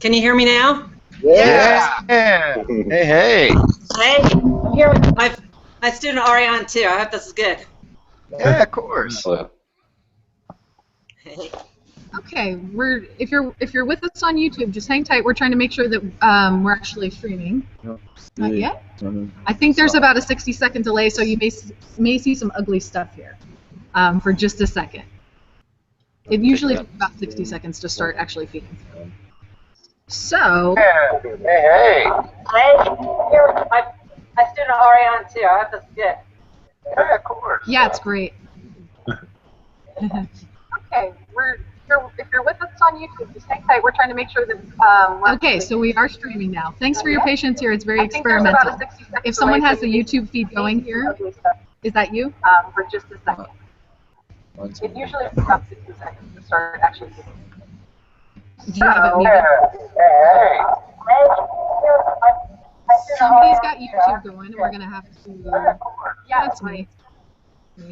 Can you hear me now? Yeah. Hey, hey. Hey, I'm here with my student Ariane too. I hope this is good. Yeah, of course. Hey. Okay, if you're with us on YouTube, just hang tight. We're trying to make sure that we're actually streaming. Not yet. I think there's about a 60-second delay, so you may see some ugly stuff here for just a second. It usually takes about 60 seconds to start actually feeding through. So. Hey, hey. Hey, I'm here with my student Ariane too. I hope this is good. Yeah, of course. Yeah, it's great. Okay, if you're with us on YouTube, just hang tight. We're trying to make sure that okay, so we are streaming now. Thanks for your patience here. It's very experimental. If someone has the YouTube feed going here, is that you? For just a second. It usually takes about 60 seconds to start actually getting. Do you have it muted? Hey. Somebody's got YouTube going, and we're gonna have to. Yeah, that's me. All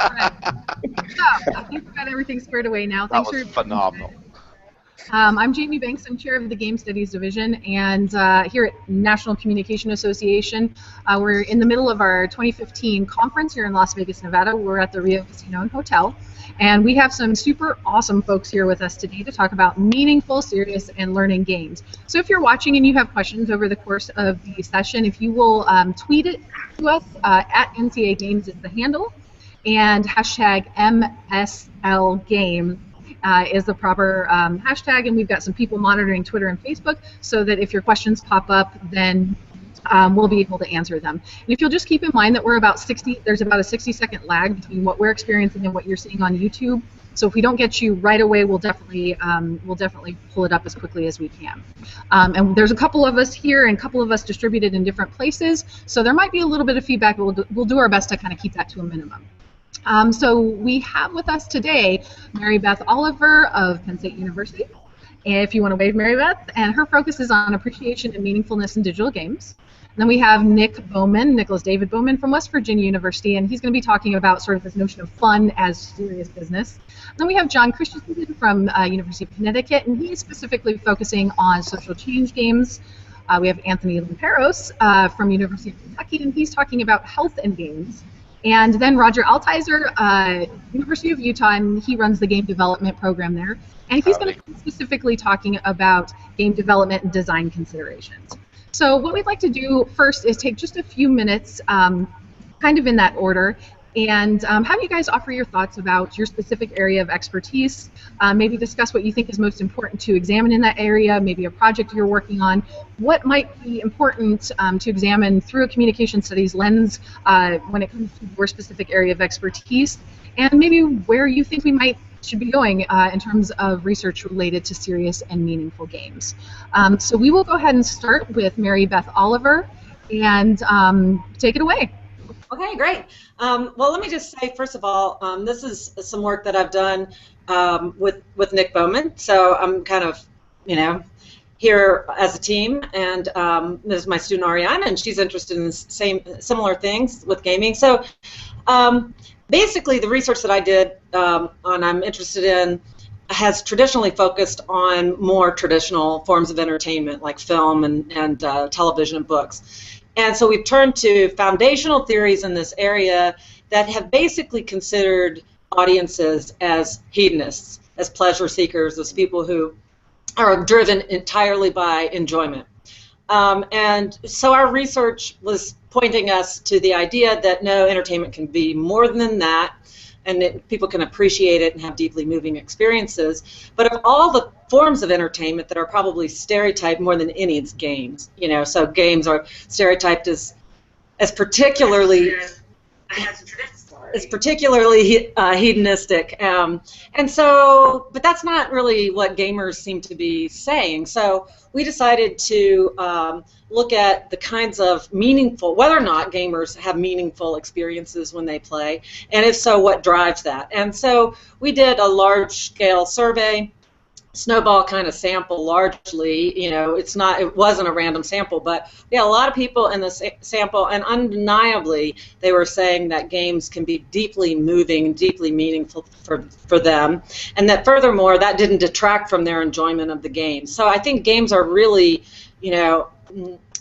right. So I think we've got everything squared away now. Thanks That was for phenomenal. I'm Jamie Banks. I'm chair of the Game Studies Division, and here at National Communication Association, we're in the middle of our 2015 conference here in Las Vegas, Nevada. We're at the Rio Casino and Hotel, and we have some super awesome folks here with us today to talk about meaningful, serious, and learning games. So if you're watching and you have questions over the course of the session, if you will tweet it to us, at NCA Games is the handle, and hashtag MSLGames is the proper hashtag, and we've got some people monitoring Twitter and Facebook so that if your questions pop up, then we'll be able to answer them. And if you'll just keep in mind that there's about a 60-second lag between what we're experiencing and what you're seeing on YouTube. So if we don't get you right away, we'll definitely pull it up as quickly as we can. And there's a couple of us here and a couple of us distributed in different places, so there might be a little bit of feedback, but we'll do our best to kind of keep that to a minimum. So we have with us today Mary Beth Oliver of Penn State University. If you want to wave, Mary Beth, and her focus is on appreciation and meaningfulness in digital games. And then we have Nicholas David Bowman from West Virginia University, and he's going to be talking about sort of this notion of fun as serious business. And then we have John Christensen from University of Connecticut, and he's specifically focusing on social change games. We have Anthony Lamperos from University of Kentucky, and he's talking about health and games. And then Roger Altizer, University of Utah, and he runs the game development program there. And he's going to be specifically talking about game development and design considerations. So what we'd like to do first is take just a few minutes, kind of in that order, and have you guys offer your thoughts about your specific area of expertise, maybe discuss what you think is most important to examine in that area, maybe a project you're working on, what might be important to examine through a communication studies lens when it comes to your specific area of expertise, and maybe where you think we should be going in terms of research related to serious and meaningful games. So we will go ahead and start with Mary Beth Oliver, and take it away. Okay, great. Well, let me just say, first of all, this is some work that I've done with Nick Bowman. So I'm kind of, here as a team, and this is my student Ariane, and she's interested in similar things with gaming. So basically, the research that I did and I'm interested in has traditionally focused on more traditional forms of entertainment, like film and television and books. And so we've turned to foundational theories in this area that have basically considered audiences as hedonists, as pleasure seekers, as people who are driven entirely by enjoyment. And so our research was pointing us to the idea that no, entertainment can be more than that, and that people can appreciate it and have deeply moving experiences. But of all the forms of entertainment that are probably stereotyped more than any, it's games. So games are stereotyped as particularly hedonistic, and so, but that's not really what gamers seem to be saying. So we decided to look at the kinds of whether or not gamers have meaningful experiences when they play, and if so, what drives that. And so we did a large-scale survey snowball kind of sample largely. It wasn't a random sample, but yeah, a lot of people in the sample, and undeniably they were saying that games can be deeply moving, deeply meaningful for them, and that furthermore that didn't detract from their enjoyment of the game. So I think games are really,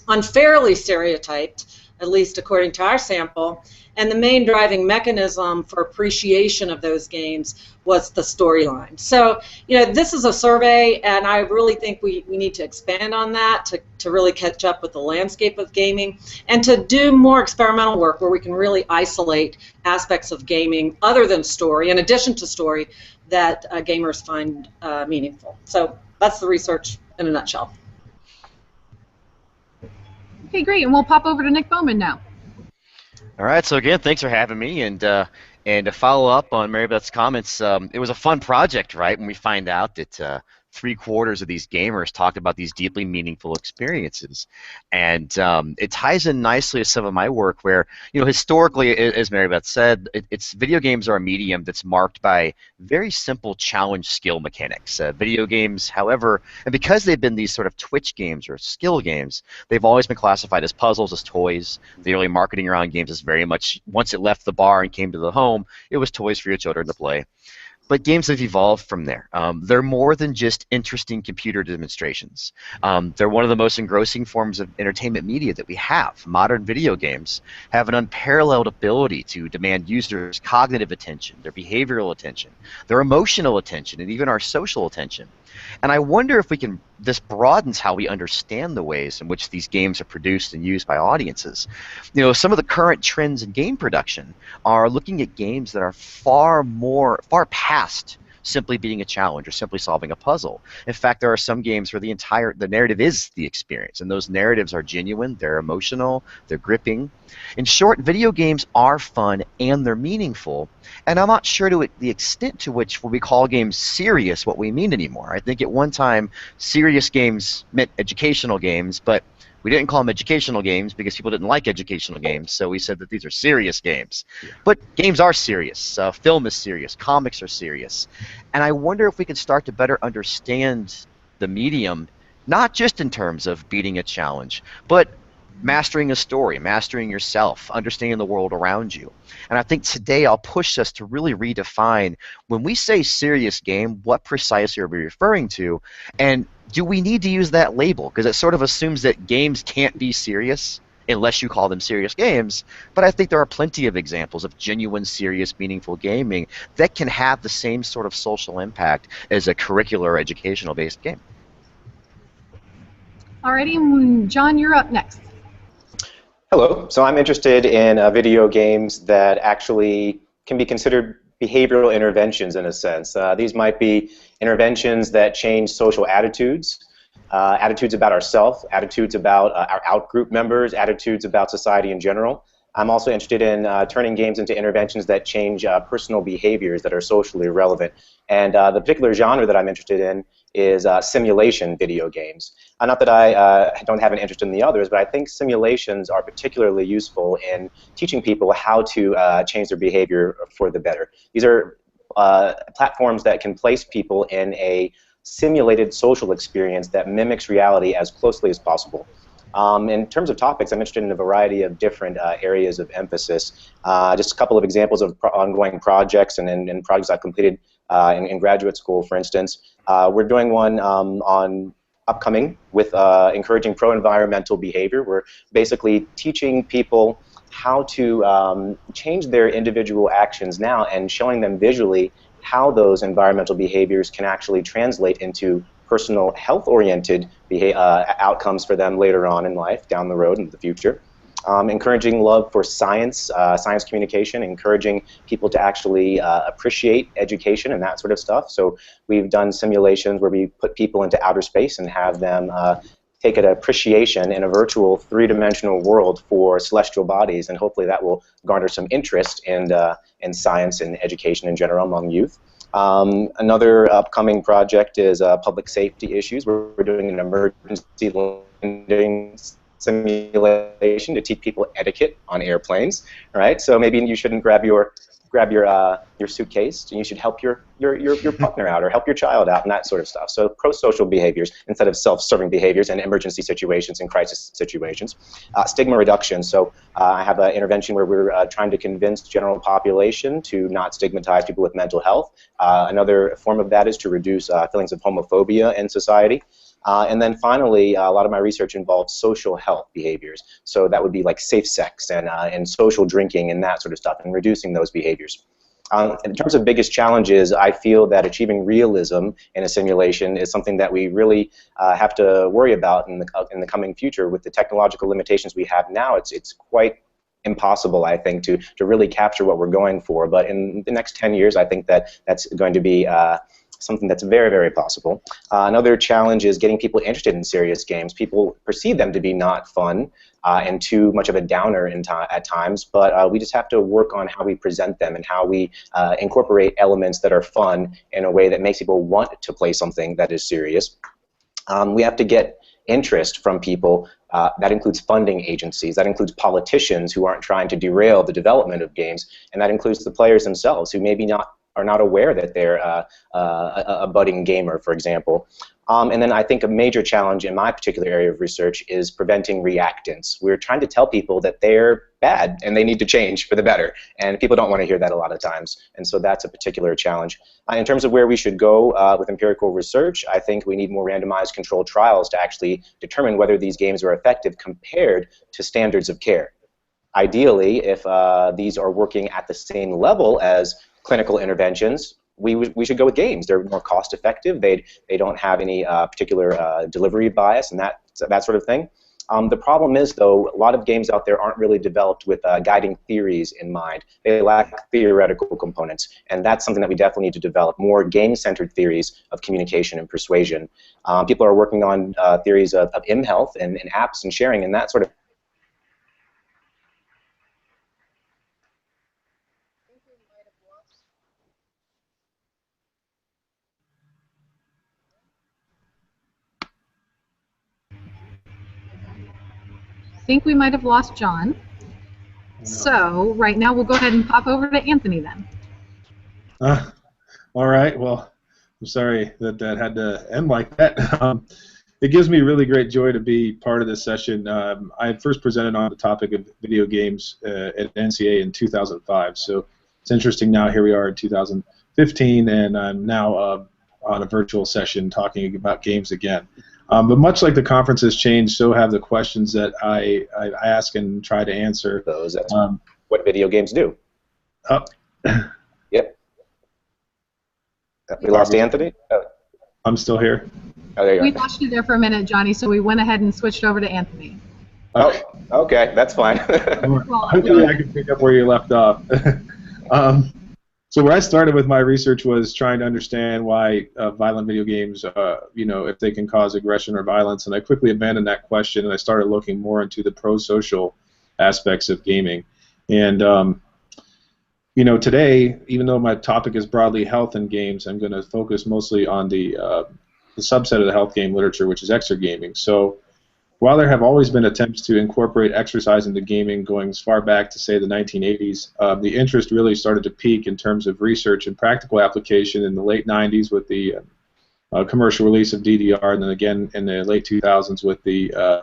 unfairly stereotyped, at least according to our sample. And the main driving mechanism for appreciation of those games was the storyline. So, this is a survey, and I really think we need to expand on that to really catch up with the landscape of gaming, and to do more experimental work where we can really isolate aspects of gaming other than story, in addition to story, that gamers find meaningful. So that's the research in a nutshell. Okay, great, and we'll pop over to Nick Bowman now. All right, so again, thanks for having me, and to follow up on Mary Beth's comments, it was a fun project, right, when we find out that 3/4 of these gamers talked about these deeply meaningful experiences. And it ties in nicely to some of my work where, historically, as Mary Beth said, video games are a medium that's marked by very simple challenge skill mechanics. Video games, however, and because they've been these sort of twitch games or skill games, they've always been classified as puzzles, as toys. The early marketing around games is very much, once it left the bar and came to the home, it was toys for your children to play. But games have evolved from there. They're more than just interesting computer demonstrations. They're one of the most engrossing forms of entertainment media that we have. Modern video games have an unparalleled ability to demand users' cognitive attention, their behavioral attention, their emotional attention, and even our social attention. And I wonder if this broadens how we understand the ways in which these games are produced and used by audiences. Some of the current trends in game production are looking at games that are far past simply beating a challenge or simply solving a puzzle. In fact, there are some games where the narrative is the experience, and those narratives are genuine, they're emotional, they're gripping. In short, video games are fun and they're meaningful, and I'm not sure to the extent to which when we call games serious what we mean anymore. I think at one time serious games meant educational games, but we didn't call them educational games because people didn't like educational games, so we said that these are serious games. Yeah. But games are serious. Film is serious. Comics are serious. And I wonder if we can start to better understand the medium, not just in terms of beating a challenge, but mastering a story, mastering yourself, understanding the world around you. And I think today I'll push us to really redefine, when we say serious game, what precisely are we referring to, and do we need to use that label? Because it sort of assumes that games can't be serious unless you call them serious games. But I think there are plenty of examples of genuine, serious, meaningful gaming that can have the same sort of social impact as a curricular or educational-based game. Alrighty, John, you're up next. Hello. So I'm interested in video games that actually can be considered behavioral interventions in a sense. These might be interventions that change social attitudes, attitudes about ourselves, attitudes about our outgroup members, attitudes about society in general. I'm also interested in turning games into interventions that change personal behaviors that are socially relevant. And the particular genre that I'm interested in is simulation video games. Not that I don't have an interest in the others, but I think simulations are particularly useful in teaching people how to change their behavior for the better. These are platforms that can place people in a simulated social experience that mimics reality as closely as possible. In terms of topics, I'm interested in a variety of different areas of emphasis. Just a couple of examples of ongoing projects and projects I've completed in graduate school, for instance. We're doing one on upcoming with encouraging pro-environmental behavior. We're basically teaching people how to change their individual actions now and showing them visually how those environmental behaviors can actually translate into personal health-oriented outcomes for them later on in life, down the road in the future. Encouraging love for science, science communication, encouraging people to actually appreciate education and that sort of stuff. So we've done simulations where we put people into outer space and have them take an appreciation in a virtual three-dimensional world for celestial bodies, and hopefully that will garner some interest in science and education in general among youth. Another upcoming project is public safety issues. We're doing an emergency landing simulation to teach people etiquette on airplanes. Right? So maybe you shouldn't grab your grab your suitcase and you should help your partner out or help your child out and that sort of stuff. So pro-social behaviors instead of self-serving behaviors in emergency situations and crisis situations. Stigma reduction. So I have an intervention where we're trying to convince general population to not stigmatize people with mental health. Another form of that is to reduce feelings of homophobia in society. And then finally, a lot of my research involves social health behaviors. So that would be like safe sex and social drinking and that sort of stuff, and reducing those behaviors. In terms of biggest challenges, I feel that achieving realism in a simulation is something that we really have to worry about in the coming future. With the technological limitations we have now, it's quite impossible, I think, to really capture what we're going for. But in the next 10 years, I think that's going to be something that's very, very possible. Another challenge is getting people interested in serious games. People perceive them to be not fun and too much of a downer at times, but we just have to work on how we present them and how we incorporate elements that are fun in a way that makes people want to play something that is serious. We have to get interest from people. That includes funding agencies, that includes politicians who aren't trying to derail the development of games, and that includes the players themselves who maybe are not aware that they're a budding gamer, for example. And then I think a major challenge in my particular area of research is preventing reactants. We're trying to tell people that they're bad and they need to change for the better, and people don't want to hear that a lot of times, and so that's a particular challenge. In terms of where we should go with empirical research, I think we need more randomized controlled trials to actually determine whether these games are effective compared to standards of care. Ideally, if these are working at the same level as clinical interventions, we should go with games. They're more cost effective. They don't have any particular delivery bias and that sort of thing. The problem is, though, a lot of games out there aren't really developed with guiding theories in mind. They lack theoretical components, and that's something that we definitely need to develop, more game-centered theories of communication and persuasion. People are working on theories of m-health and apps and sharing and that sort of. I think we might have lost John. So right now we'll go ahead and pop over to Anthony then. All right. Well, I'm sorry that had to end like that. It gives me really great joy to be part of this session. I first presented on the topic of video games at NCA in 2005. So it's interesting now, here we are in 2015, and I'm now on a virtual session talking about games again. But much like the conference has changed, so have the questions that I ask and try to answer. Those, that's what video games do. Yep. We lost Anthony? Oh. I'm still here. Oh, there you We are. lost you there for a minute, Johnny, so we went ahead and switched over to Anthony. Oh, okay, that's fine. Hopefully I can pick up where you left off. So where I started with my research was trying to understand why violent video games, if they can cause aggression or violence, and I quickly abandoned that question and I started looking more into the pro-social aspects of gaming. And today, even though my topic is broadly health and games, I'm going to focus mostly on the subset of the health game literature, which is exergaming. So while there have always been attempts to incorporate exercise into gaming going as far back to, say, the 1980s, the interest really started to peak in terms of research and practical application in the late 90s with the commercial release of DDR, and then again in the late 2000s with the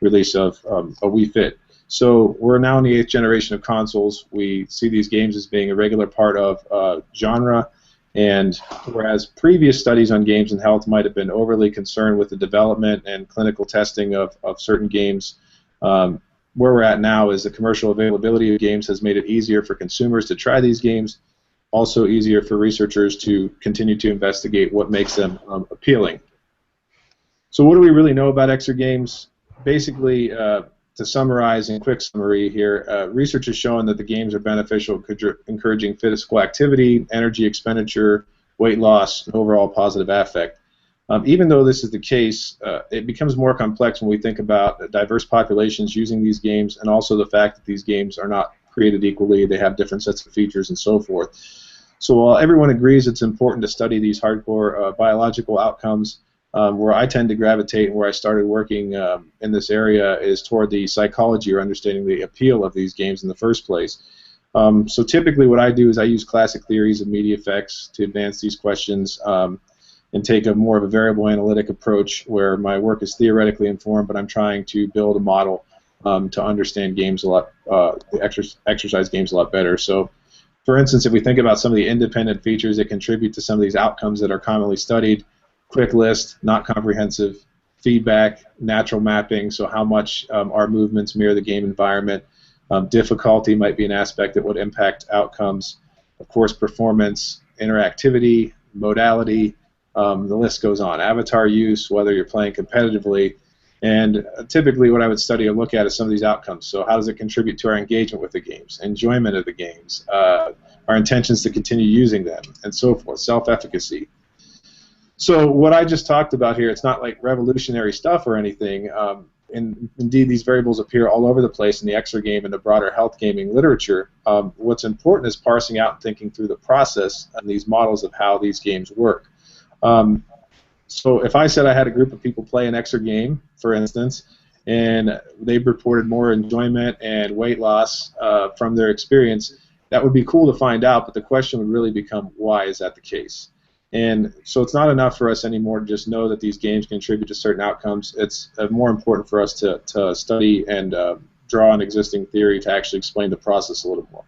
release of a Wii Fit. So we're now in the 8th generation of consoles. We see these games as being a regular part of genre, and whereas previous studies on games and health might have been overly concerned with the development and clinical testing of certain games, where we're at now is the commercial availability of games has made it easier for consumers to try these games, also easier for researchers to continue to investigate what makes them appealing. So what do we really know about exergames? Basically, to summarize in quick summary here, research has shown that the games are beneficial, encouraging physical activity, energy expenditure, weight loss, and overall positive affect. Even though this is the case, it becomes more complex when we think about diverse populations using these games, and also the fact that these games are not created equally, they have different sets of features and so forth. So while everyone agrees it's important to study these hardcore biological outcomes, where I tend to gravitate and where I started working in this area is toward the psychology or understanding the appeal of these games in the first place. So typically what I do is I use classic theories of media effects to advance these questions and take a more of a variable analytic approach where my work is theoretically informed, but I'm trying to build a model to understand games a lot, exercise games a lot better. So, for instance, if we think about some of the independent features that contribute to some of these outcomes that are commonly studied, quick list, not comprehensive, feedback, natural mapping, so how much our movements mirror the game environment, difficulty might be an aspect that would impact outcomes, of course, performance, interactivity, modality, the list goes on. Avatar use, whether you're playing competitively, and typically what I would study or look at is some of these outcomes. So how does it contribute to our engagement with the games, enjoyment of the games, our intentions to continue using them, and so forth, self-efficacy. So what I just talked about here, it's not like revolutionary stuff or anything. Indeed, these variables appear all over the place in the exergame and the broader health gaming literature. What's important is parsing out and thinking through the process and these models of how these games work. So if I said I had a group of people play an exergame, for instance, and they reported more enjoyment and weight loss from their experience, that would be cool to find out, but the question would really become, why is that the case? And so it's not enough for us anymore to just know that these games contribute to certain outcomes. It's more important for us to study and draw on existing theory to actually explain the process a little more.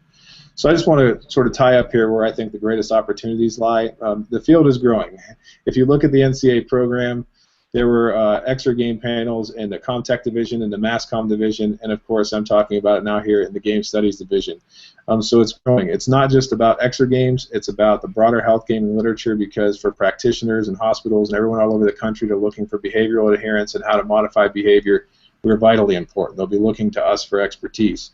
So I just want to sort of tie up here where I think the greatest opportunities lie. The field is growing. If you look at the NCA program, there were exergame panels in the Comtech division and the MassCom division, and of course I'm talking about it now here in the Game Studies division. So it's growing. It's not just about exergames, it's about the broader health gaming literature, because for practitioners and hospitals and everyone all over the country that are looking for behavioral adherence and how to modify behavior, we're vitally important. They'll be looking to us for expertise.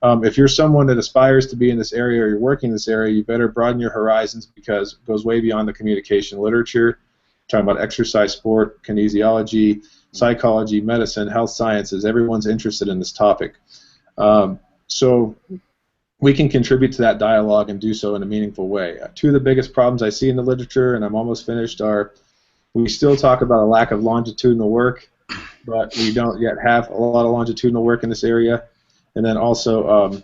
If you're someone that aspires to be in this area or you're working in this area, you better broaden your horizons, because it goes way beyond the communication literature. Talking about exercise, sport, kinesiology, psychology, medicine, health sciences. Everyone's interested in this topic. So we can contribute to that dialogue and do so in a meaningful way. Two of the biggest problems I see in the literature, and I'm almost finished, are we still talk about a lack of longitudinal work, but we don't yet have a lot of longitudinal work in this area. And then also,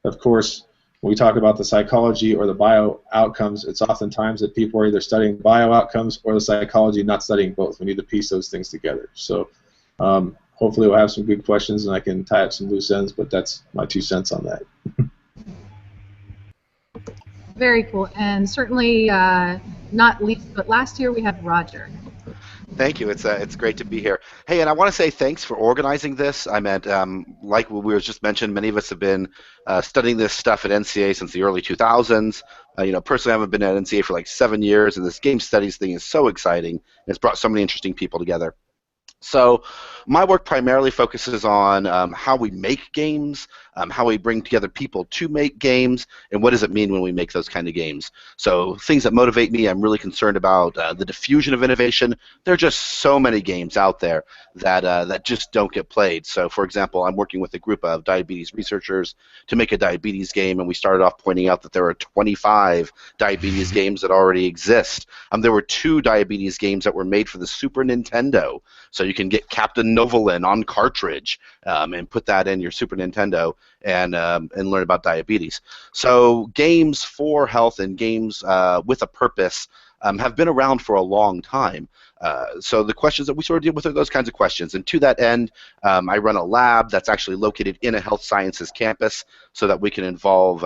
of course, when we talk about the psychology or the bio outcomes, it's oftentimes that people are either studying bio outcomes or the psychology, not studying both. We need to piece those things together. So hopefully we'll have some good questions and I can tie up some loose ends, but that's my 2 cents on that. Very cool. And certainly not least, but last year we had Roger. Thank you. It's great to be here. Hey, and I want to say thanks for organizing this. I meant, like we were just mentioned, many of us have been studying this stuff at NCA since the early 2000s. Personally, I haven't been at NCA for like 7 years, and this game studies thing is so exciting. It's brought so many interesting people together. So my work primarily focuses on how we make games, how we bring together people to make games, and what does it mean when we make those kind of games. So things that motivate me, I'm really concerned about the diffusion of innovation. There are just so many games out there that just don't get played. So for example, I'm working with a group of diabetes researchers to make a diabetes game, and we started off pointing out that there are 25 diabetes games that already exist. There were 2 diabetes games that were made for the Super Nintendo. So you can get Captain Novolin on cartridge and put that in your Super Nintendo and learn about diabetes. So games for health and games with a purpose have been around for a long time. So the questions that we sort of deal with are those kinds of questions. And to that end, I run a lab that's actually located in a health sciences campus so that we can involve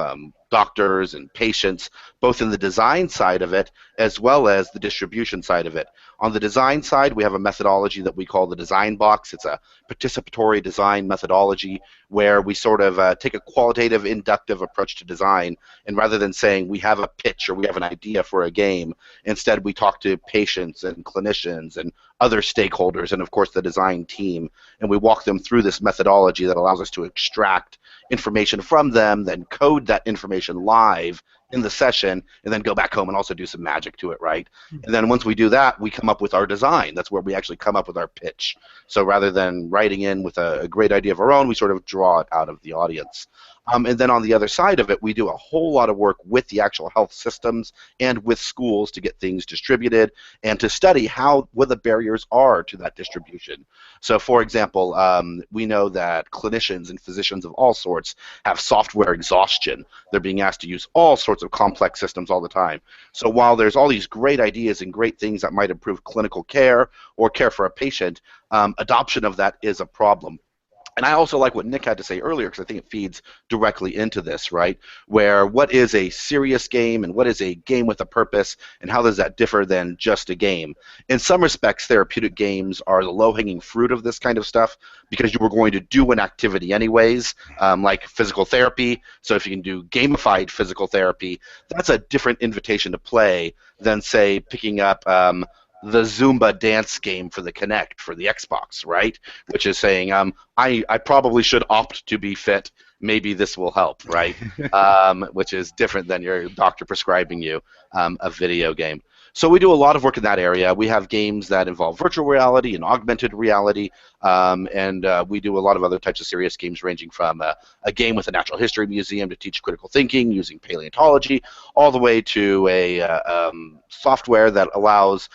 doctors and patients, both in the design side of it as well as the distribution side of it. On the design side, we have a methodology that we call the design box. It's a participatory design methodology where we sort of take a qualitative, inductive approach to design, and rather than saying we have a pitch or we have an idea for a game, instead we talk to patients and clinicians and other stakeholders and of course the design team, and we walk them through this methodology that allows us to extract information from them, then code that information live in the session, and then go back home and also do some magic to it, right? And then once we do that, we come up with our design. That's where we actually come up with our pitch. So rather than writing in with a great idea of our own, we sort of draw it out of the audience. And then on the other side of it, we do a whole lot of work with the actual health systems and with schools to get things distributed and to study what the barriers are to that distribution. So, for example, we know that clinicians and physicians of all sorts have software exhaustion. They're being asked to use all sorts of complex systems all the time. So while there's all these great ideas and great things that might improve clinical care or care for a patient, adoption of that is a problem. And I also like what Nick had to say earlier, because I think it feeds directly into this, right? Where what is a serious game and what is a game with a purpose, and how does that differ than just a game? In some respects, therapeutic games are the low-hanging fruit of this kind of stuff, because you were going to do an activity anyways, like physical therapy. So if you can do gamified physical therapy, that's a different invitation to play than, say, picking up the Zumba dance game for the Kinect for the Xbox, right? Which is saying, I probably should opt to be fit. Maybe this will help, right? Which is different than your doctor prescribing you a video game. So we do a lot of work in that area. We have games that involve virtual reality and augmented reality, and we do a lot of other types of serious games, ranging from a game with a natural history museum to teach critical thinking using paleontology, all the way to a software that allows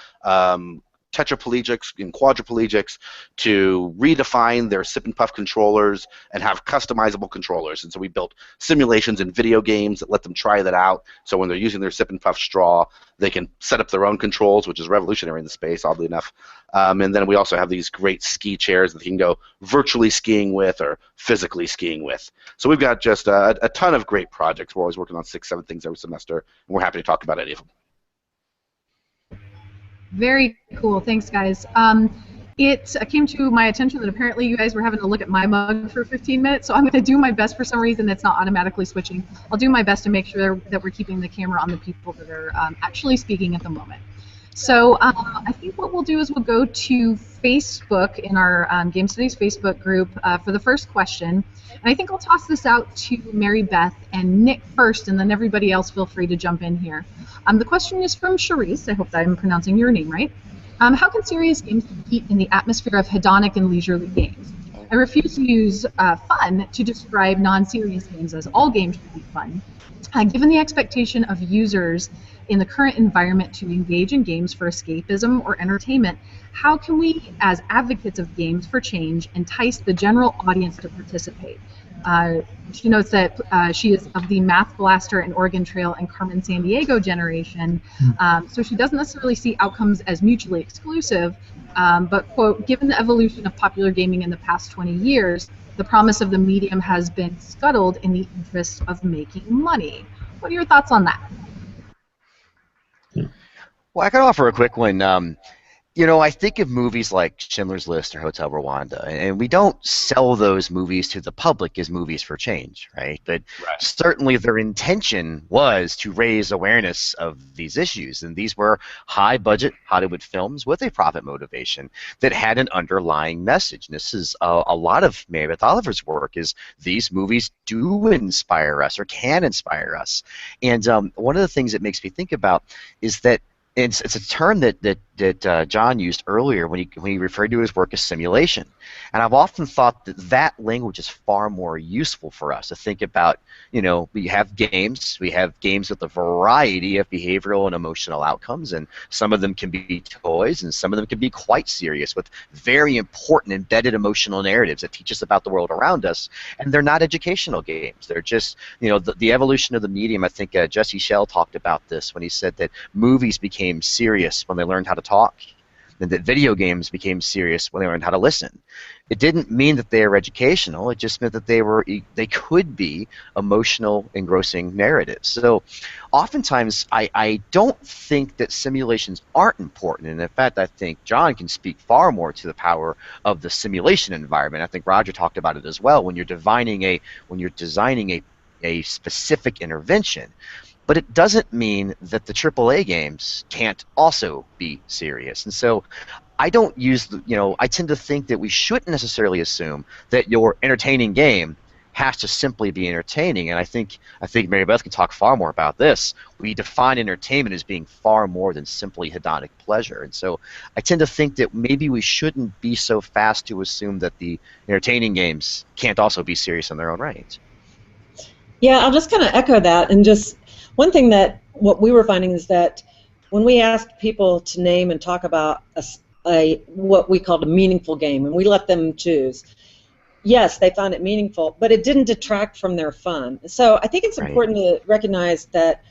tetraplegics and quadriplegics to redefine their sip and puff controllers and have customizable controllers. And so we built simulations in video games that let them try that out. So when they're using their sip and puff straw, they can set up their own controls, which is revolutionary in the space, oddly enough. And then we also have these great ski chairs that you can go virtually skiing with or physically skiing with. So we've got just a ton of great projects. We're always working on 6, 7 things every semester, and we're happy to talk about any of them. Very cool. Thanks, guys. It came to my attention that apparently you guys were having to look at my mug for 15 minutes, so I'm going to do my best. For some reason it's not automatically switching. I'll do my best to make sure that we're keeping the camera on the people that are actually speaking at the moment. So I think what we'll do is we'll go to Facebook in our Game Studies Facebook group for the first question. And I think I'll toss this out to Mary Beth and Nick first, and then everybody else feel free to jump in here. The question is from Charisse. I hope that I'm pronouncing your name right. How can serious games compete in the atmosphere of hedonic and leisurely games? I refuse to use fun to describe non-serious games, as all games should be fun. Given the expectation of users in the current environment to engage in games for escapism or entertainment, how can we, as advocates of games for change, entice the general audience to participate? She notes that she is of the Math Blaster and Oregon Trail and Carmen Sandiego generation, so she doesn't necessarily see outcomes as mutually exclusive, but, quote, given the evolution of popular gaming in the past 20 years, the promise of the medium has been scuttled in the interest of making money. What are your thoughts on that? Well, I can offer a quick one. You know, I think of movies like Schindler's List or Hotel Rwanda, and we don't sell those movies to the public as movies for change, right? But certainly their intention was to raise awareness of these issues, and these were high-budget Hollywood films with a profit motivation that had an underlying message. And this is a lot of Mary Beth Oliver's work, is these movies do inspire us or can inspire us. And one of the things that makes me think about is that it's a term that John used earlier when he referred to his work as simulation. And I've often thought that language is far more useful for us to think about. You know, we have games with a variety of behavioral and emotional outcomes, and some of them can be toys, and some of them can be quite serious with very important embedded emotional narratives that teach us about the world around us. And they're not educational games. They're just, you know, the evolution of the medium. I think Jesse Schell talked about this when he said that movies became serious when they learned how to talk, and that video games became serious when they learned how to listen. It didn't mean that they were educational. It just meant that they could be emotional, engrossing narratives. So oftentimes I don't think that simulations aren't important. And in fact, I think John can speak far more to the power of the simulation environment. I think Roger talked about it as well. When you're designing a specific intervention. But it doesn't mean that the AAA games can't also be serious. And so I don't use, I tend to think that we shouldn't necessarily assume that your entertaining game has to simply be entertaining. And I think Mary Beth can talk far more about this. We define entertainment as being far more than simply hedonic pleasure. And so I tend to think that maybe we shouldn't be so fast to assume that the entertaining games can't also be serious in their own right. Yeah, I'll just kind of echo that, and just one thing that what we were finding is that when we asked people to name and talk about a what we called a meaningful game, and we let them choose, yes, they found it meaningful, but it didn't detract from their fun. So I think it's Right. important to recognize that,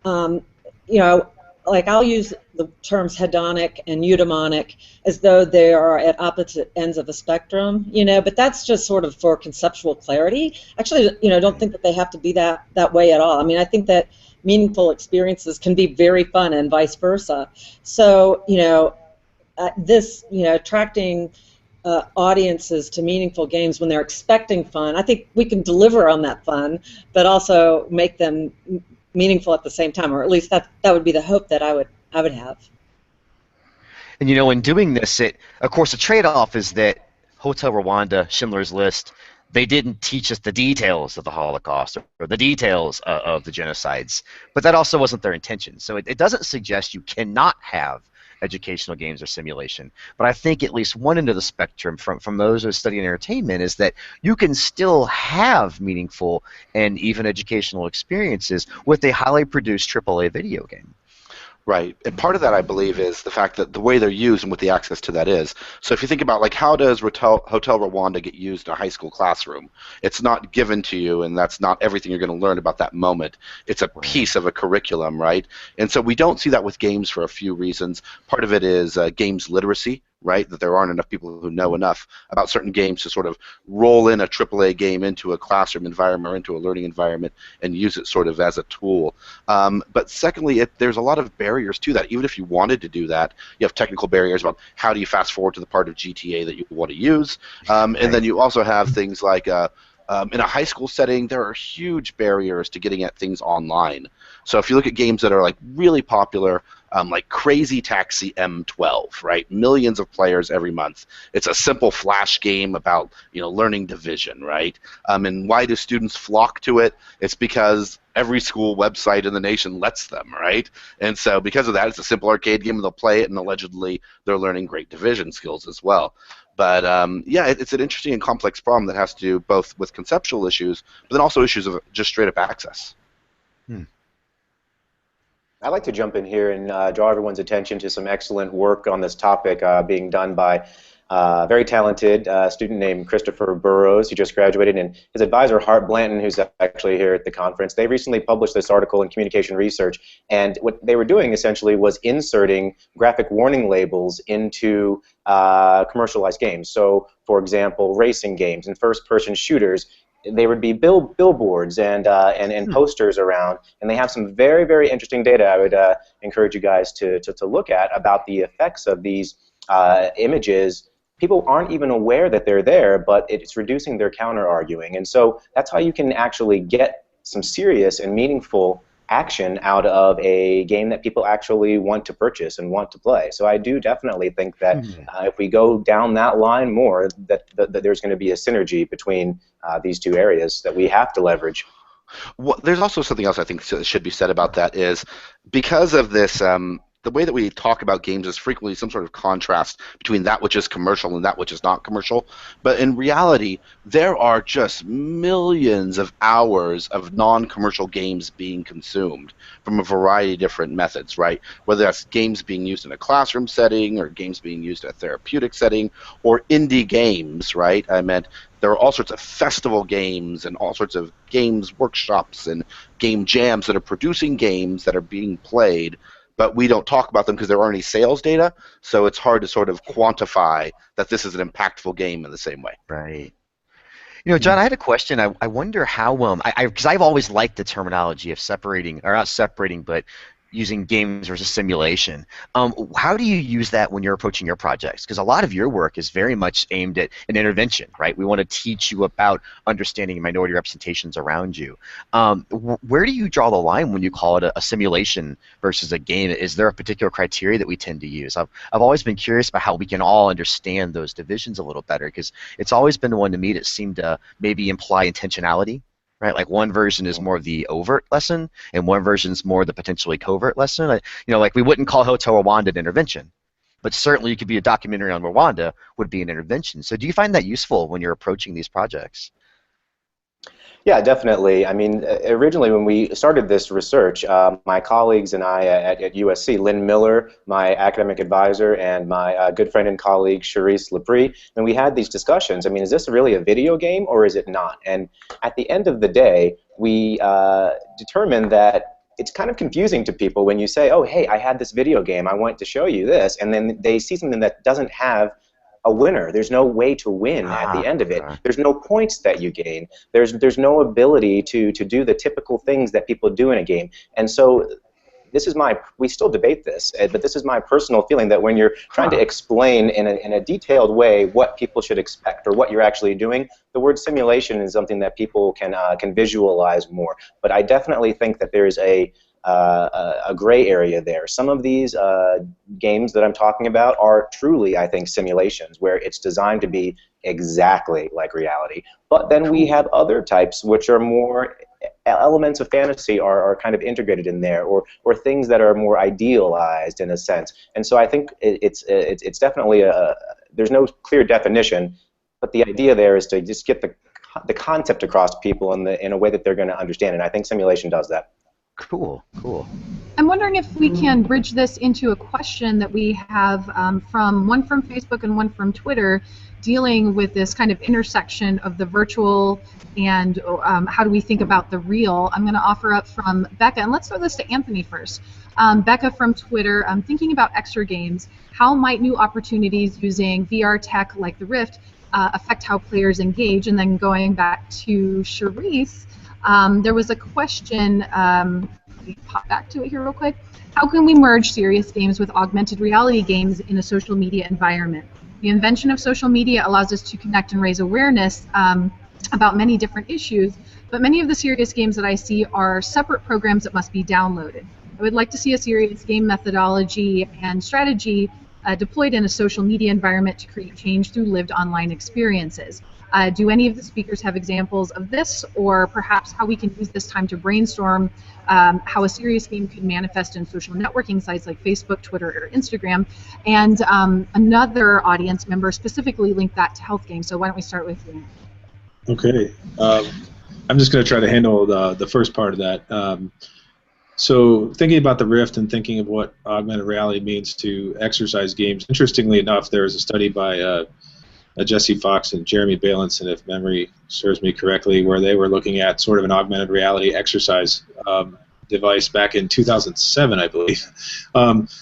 um, you know, like I'll use the terms hedonic and eudaimonic as though they are at opposite ends of a spectrum, but that's just sort of for conceptual clarity. Actually, I don't think that they have to be that way at all. I mean, I think that meaningful experiences can be very fun and vice versa. So, attracting audiences to meaningful games when they're expecting fun. I think we can deliver on that fun, but also make them meaningful at the same time, or at least that would be the hope that I would have. And in doing this, of course, the trade-off is that Hotel Rwanda, Schindler's List, they didn't teach us the details of the Holocaust or the details of the genocides, but that also wasn't their intention. So it doesn't suggest you cannot have educational games or simulation, but I think at least one end of the spectrum from those who study entertainment is that you can still have meaningful and even educational experiences with a highly produced AAA video game. Right. And part of that, I believe, is the fact that the way they're used and what the access to that is. So if you think about, like, how does Hotel Rwanda get used in a high school classroom? It's not given to you, and that's not everything you're going to learn about that moment. It's a piece of a curriculum, right? And so we don't see that with games for a few reasons. Part of it is games literacy, right? That there aren't enough people who know enough about certain games to sort of roll in a AAA game into a classroom environment or into a learning environment and use it sort of as a tool. But secondly, there's a lot of barriers to that. Even if you wanted to do that, you have technical barriers about how do you fast forward to the part of GTA that you want to use. And then you also have things like in a high school setting, there are huge barriers to getting at things online. So if you look at games that are like really popular, like Crazy Taxi M12, right? Millions of players every month. It's a simple flash game about learning division, right? And why do students flock to it? It's because every school website in the nation lets them, right? And so because of that, it's a simple arcade game, and they'll play it, and allegedly they're learning great division skills as well. But yeah, it's an interesting and complex problem that has to do both with conceptual issues, but then also issues of just straight up access. I'd like to jump in here and draw everyone's attention to some excellent work on this topic being done by a very talented student named Christopher Burrows, who just graduated, and his advisor, Hart Blanton, who's actually here at the conference. They recently published this article in Communication Research, and what they were doing essentially was inserting graphic warning labels into commercialized games. So, for example, racing games and first-person shooters, there would be billboards and posters around, and they have some very, very interesting data I would encourage you guys to look at about the effects of these images. People aren't even aware that they're there, but it's reducing their counter-arguing. And so that's how you can actually get some serious and meaningful action out of a game that people actually want to purchase and want to play. So I do definitely think that if we go down that line more, that there's going to be a synergy between these two areas that we have to leverage. Well, there's also something else I think should be said about that is because of this the way that we talk about games is frequently some sort of contrast between that which is commercial and that which is not commercial. But in reality, there are just millions of hours of non-commercial games being consumed from a variety of different methods, right? Whether that's games being used in a classroom setting or games being used in a therapeutic setting or indie games, right? I meant there are all sorts of festival games and all sorts of games workshops and game jams that are producing games that are being played, but we don't talk about them because there aren't any sales data, so it's hard to sort of quantify that this is an impactful game in the same way. Right. John, I had a question. I wonder how, because I've always liked the terminology of separating, or not separating, but using games versus simulation. How do you use that when you're approaching your projects? Because a lot of your work is very much aimed at an intervention, right? We want to teach you about understanding minority representations around you. Where do you draw the line when you call it a simulation versus a game? Is there a particular criteria that we tend to use? I've always been curious about how we can all understand those divisions a little better, because it's always been the one to me that seemed to maybe imply intentionality. Right, like one version is more of the overt lesson, and one version is more the potentially covert lesson. Like we wouldn't call Hotel Rwanda an intervention, but certainly you could be a documentary on Rwanda would be an intervention. So do you find that useful when you're approaching these projects? Yeah, definitely. I mean, originally when we started this research, my colleagues and I at USC, Lynn Miller, my academic advisor, and my good friend and colleague, Charisse Lepre, and we had these discussions. I mean, is this really a video game or is it not? And at the end of the day, we determined that it's kind of confusing to people when you say, oh, hey, I had this video game, I want to show you this, and then they see something that doesn't have a winner. There's no way to win at the end of it. There's no points that you gain. There's no ability to do the typical things that people do in a game. And so this is we still debate this, but this is my personal feeling that when you're trying to explain in a detailed way what people should expect or what you're actually doing, the word simulation is something that people can visualize more. But I definitely think that there's a gray area there. Some of these games that I'm talking about are truly, I think, simulations where it's designed to be exactly like reality. But then we have other types which are more elements of fantasy are kind of integrated in there, or things that are more idealized in a sense. And so I think it's definitely there's no clear definition, but the idea there is to just get the concept across to people in a way that they're going to understand. And I think simulation does that. Cool, cool. I'm wondering if we can bridge this into a question that we have from one from Facebook and one from Twitter, dealing with this kind of intersection of the virtual and how do we think about the real. I'm going to offer up from Becca, and let's throw this to Anthony first. Becca from Twitter, thinking about extra games, how might new opportunities using VR tech like the Rift affect how players engage? And then going back to Charisse, there was a question, let me pop back to it here real quick. How can we merge serious games with augmented reality games in a social media environment? The invention of social media allows us to connect and raise awareness about many different issues, but many of the serious games that I see are separate programs that must be downloaded. I would like to see a serious game methodology and strategy deployed in a social media environment to create change through lived online experiences. Do any of the speakers have examples of this, or perhaps how we can use this time to brainstorm how a serious game could manifest in social networking sites like Facebook, Twitter, or Instagram? And another audience member specifically linked that to health games. So why don't we start with you? Okay. I'm just going to try to handle the first part of that. So thinking about the Rift and thinking of what augmented reality means to exercise games, interestingly enough, there was a study by Jesse Fox and Jeremy Balanson, if memory serves me correctly, where they were looking at sort of an augmented reality exercise device back in 2007, I believe.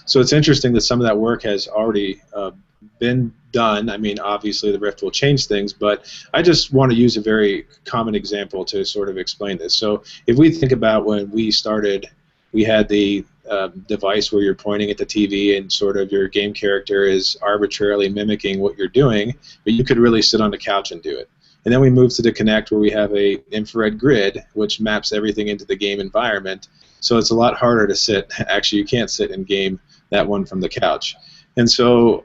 So it's interesting that some of that work has already been done. I mean, obviously the Rift will change things, but I just want to use a very common example to sort of explain this. So if we think about when we started, we had the device where you're pointing at the TV and sort of your game character is arbitrarily mimicking what you're doing, but you could really sit on the couch and do it. And then we moved to the Kinect where we have a infrared grid which maps everything into the game environment. So it's a lot harder to sit. Actually, you can't sit and game that one from the couch. And so,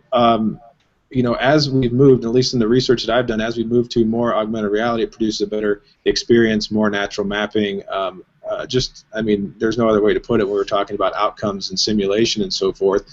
you know, as we've moved, at least in the research that I've done, as we move to more augmented reality, it produces a better experience, more natural mapping. I mean, there's no other way to put it. When we're talking about outcomes and simulation and so forth,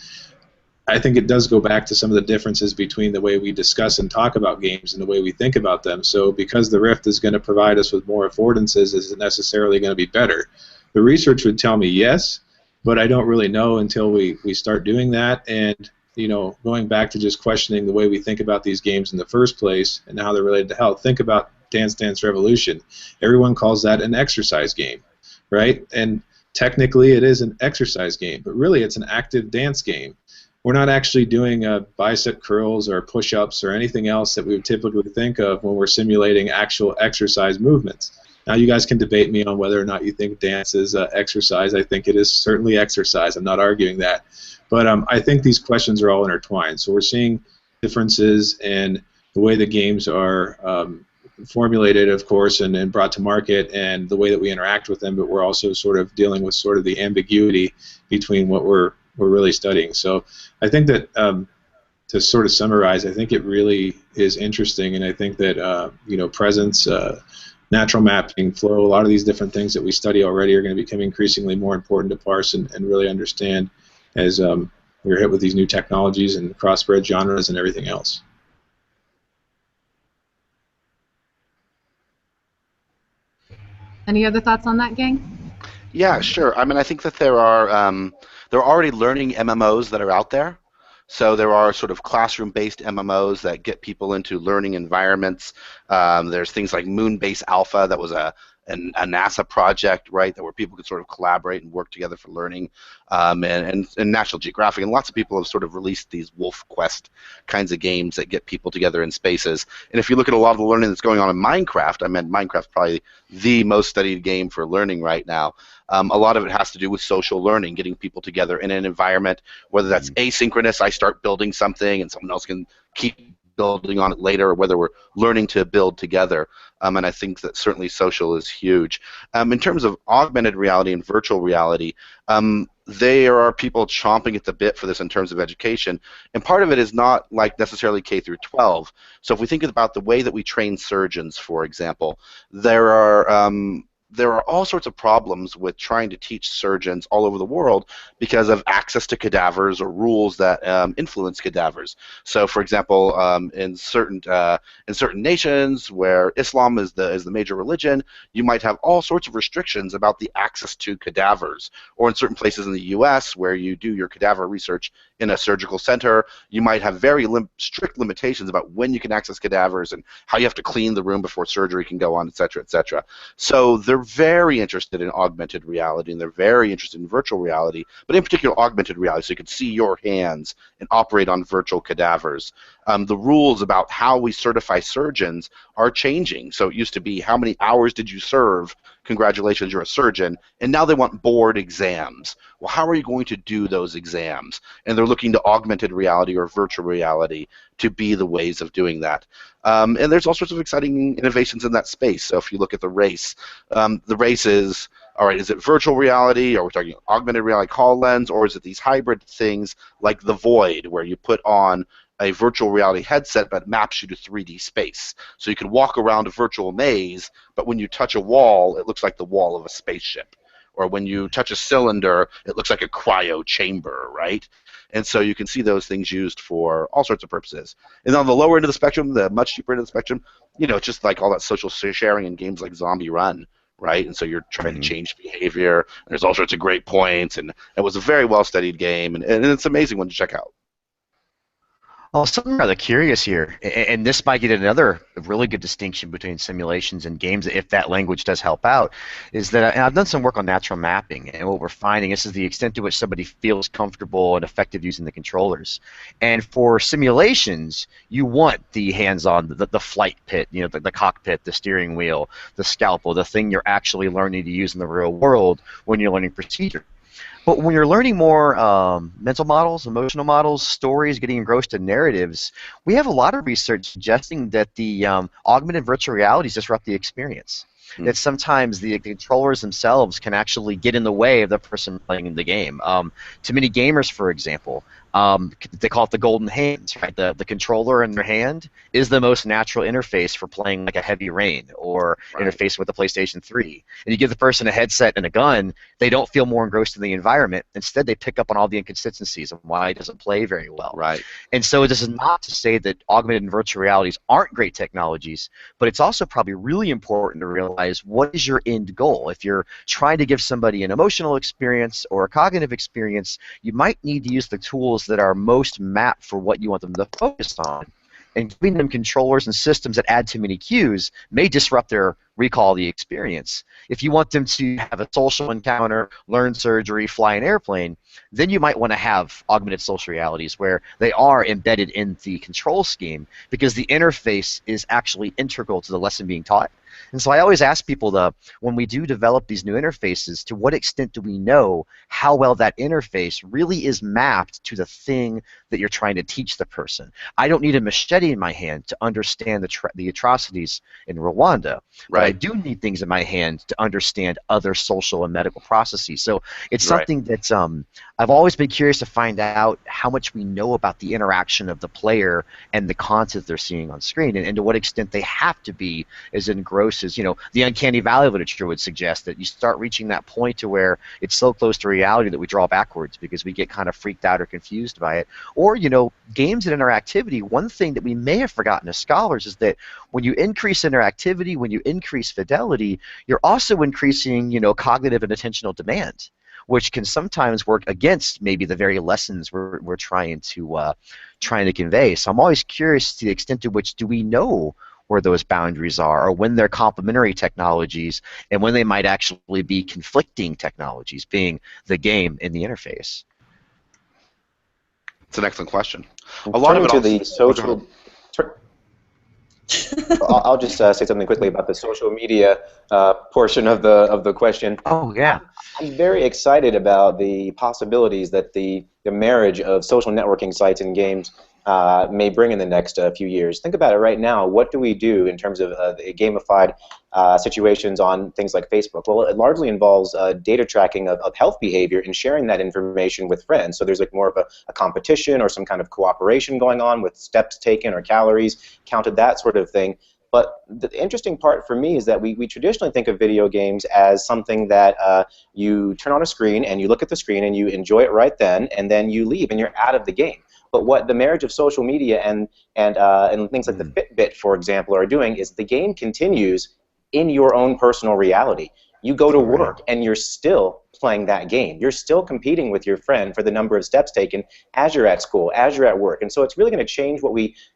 I think it does go back to some of the differences between the way we discuss and talk about games and the way we think about them. So because the Rift is going to provide us with more affordances, is it necessarily going to be better? The research would tell me yes, but I don't really know until we start doing that. And, you know, going back to just questioning the way we think about these games in the first place and how they're related to health, think about Dance Dance Revolution. Everyone calls that an exercise game, right? And technically it is an exercise game, but really it's an active dance game. We're not actually doing bicep curls or push-ups or anything else that we would typically think of when we're simulating actual exercise movements. Now you guys can debate me on whether or not you think dance is exercise. I think it is certainly exercise. I'm not arguing that. But I think these questions are all intertwined. So we're seeing differences in the way the games are formulated, of course, and brought to market, and the way that we interact with them, but we're also sort of dealing with sort of the ambiguity between what we're really studying. So I think that to sort of summarize, I think it really is interesting, and I think that you know, presence, natural mapping, flow, a lot of these different things that we study already are going to become increasingly more important to parse and really understand as we're hit with these new technologies and cross-spread genres and everything else. Any other thoughts on that, gang? Yeah, sure. I mean, I think that there are already learning MMOs that are out there. So there are sort of classroom-based MMOs that get people into learning environments. There's things like Moonbase Alpha that was a NASA project, right, that where people could sort of collaborate and work together for learning, and National Geographic, and lots of people have sort of released these Wolf Quest kinds of games that get people together in spaces. And if you look at a lot of the learning that's going on in Minecraft, I mean, Minecraft's probably the most studied game for learning right now. A lot of it has to do with social learning, getting people together in an environment, whether that's asynchronous, I start building something and someone else can keep building on it later, or whether we're learning to build together. And I think that certainly social is huge. In terms of augmented reality and virtual reality, there are people chomping at the bit for this in terms of education, and part of it is not like necessarily K through 12. So if we think about the way that we train surgeons, for example, there are all sorts of problems with trying to teach surgeons all over the world because of access to cadavers or rules that influence cadavers. So, for example, in certain nations where Islam is the major religion, you might have all sorts of restrictions about the access to cadavers. Or in certain places in the U.S. where you do your cadaver research in a surgical center, you might have very strict limitations about when you can access cadavers and how you have to clean the room before surgery can go on, et cetera, et cetera. So they're very interested in augmented reality, and they're very interested in virtual reality, but in particular augmented reality, so you can see your hands and operate on virtual cadavers. The rules about how we certify surgeons are changing. So it used to be how many hours did you serve? Congratulations, you're a surgeon. And now they want board exams. Well, how are you going to do those exams? And they're looking to augmented reality or virtual reality to be the ways of doing that. And there's all sorts of exciting innovations in that space. So if you look at the race is, all right, is it virtual reality? Are we talking augmented reality HoloLens? Or is it these hybrid things like the Void, where you put on a virtual reality headset but maps you to 3D space? So you can walk around a virtual maze, but when you touch a wall, it looks like the wall of a spaceship. Or when you touch a cylinder, it looks like a cryo chamber, right? And so you can see those things used for all sorts of purposes. And on the lower end of the spectrum, the much cheaper end of the spectrum, it's just like all that social sharing in games like Zombie Run, right? And so you're trying to change behavior. And there's all sorts of great points, and it was a very well-studied game, and it's an amazing one to check out. Well, something rather curious here, and this might get another really good distinction between simulations and games, if that language does help out, is that I've done some work on natural mapping, and what we're finding is the extent to which somebody feels comfortable and effective using the controllers. And for simulations, you want the hands-on, the flight pit, the cockpit, the steering wheel, the scalpel, the thing you're actually learning to use in the real world when you're learning procedure. But when you're learning more mental models, emotional models, stories, getting engrossed in narratives, we have a lot of research suggesting that the augmented virtual realities disrupt the experience. That sometimes the controllers themselves can actually get in the way of the person playing the game. To many gamers, for example, they call it the golden hands, right? The controller in their hand is the most natural interface for playing like a Heavy Rain or interface with the PlayStation 3. And you give the person a headset and a gun, they don't feel more engrossed in the environment. Instead, they pick up on all the inconsistencies of why it doesn't play very well. Right. And so this is not to say that augmented and virtual realities aren't great technologies, but it's also probably really important to realize what is your end goal. If you're trying to give somebody an emotional experience or a cognitive experience, you might need to use the tools that are most mapped for what you want them to focus on. And giving them controllers and systems that add too many cues may disrupt their recall of the experience. If you want them to have a social encounter, learn surgery, fly an airplane, then you might want to have augmented social realities where they are embedded in the control scheme because the interface is actually integral to the lesson being taught. And so I always ask people, when we do develop these new interfaces, to what extent do we know how well that interface really is mapped to the thing that you're trying to teach the person? I don't need a machete in my hand to understand the atrocities in Rwanda, but I do need things in my hand to understand other social and medical processes. So it's something that I've always been curious to find out how much we know about the interaction of the player and the content they're seeing on screen, and to what extent they have to be as engrossed as, the uncanny valley literature would suggest that you start reaching that point to where it's so close to reality that we draw backwards because we get kind of freaked out or confused by it. Or, games and interactivity, one thing that we may have forgotten as scholars is that when you increase interactivity, when you increase fidelity, you're also increasing, cognitive and attentional demand, which can sometimes work against maybe the very lessons we're trying to convey. So I'm always curious to the extent to which do we know where those boundaries are, or when they're complementary technologies, and when they might actually be conflicting technologies, being the game and the interface. It's an excellent question. Turning to the social. I'll just say something quickly about the social media portion of the question. Oh yeah. I'm very excited about the possibilities that the marriage of social networking sites and games may bring in the next few years. Think about it right now. What do we do in terms of gamified situations on things like Facebook? Well, it largely involves data tracking of health behavior and sharing that information with friends. So there's like more of a competition or some kind of cooperation going on with steps taken or calories counted, that sort of thing. But the interesting part for me is that we traditionally think of video games as something that you turn on a screen and you look at the screen and you enjoy it right then, and then you leave and you're out of the game. But what the marriage of social media and things like the Fitbit, for example, are doing is the game continues in your own personal reality. You go to work and you're still playing that game. You're still competing with your friend for the number of steps taken as you're at school, as you're at work. And so it's really going to change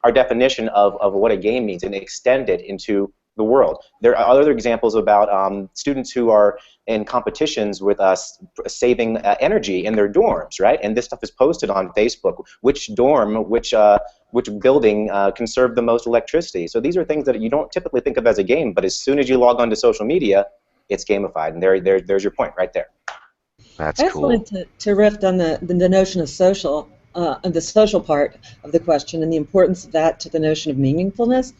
our definition of what a game means and extend it into the world. There are other examples about students who are in competitions with us saving energy in their dorms, right? And this stuff is posted on Facebook. Which dorm, which building conserved the most electricity? So these are things that you don't typically think of as a game, but as soon as you log onto social media, it's gamified, and there's your point right there. That's cool. I just wanted to riff on the notion of social, the social part of the question, and the importance of that to the notion of meaningfulness.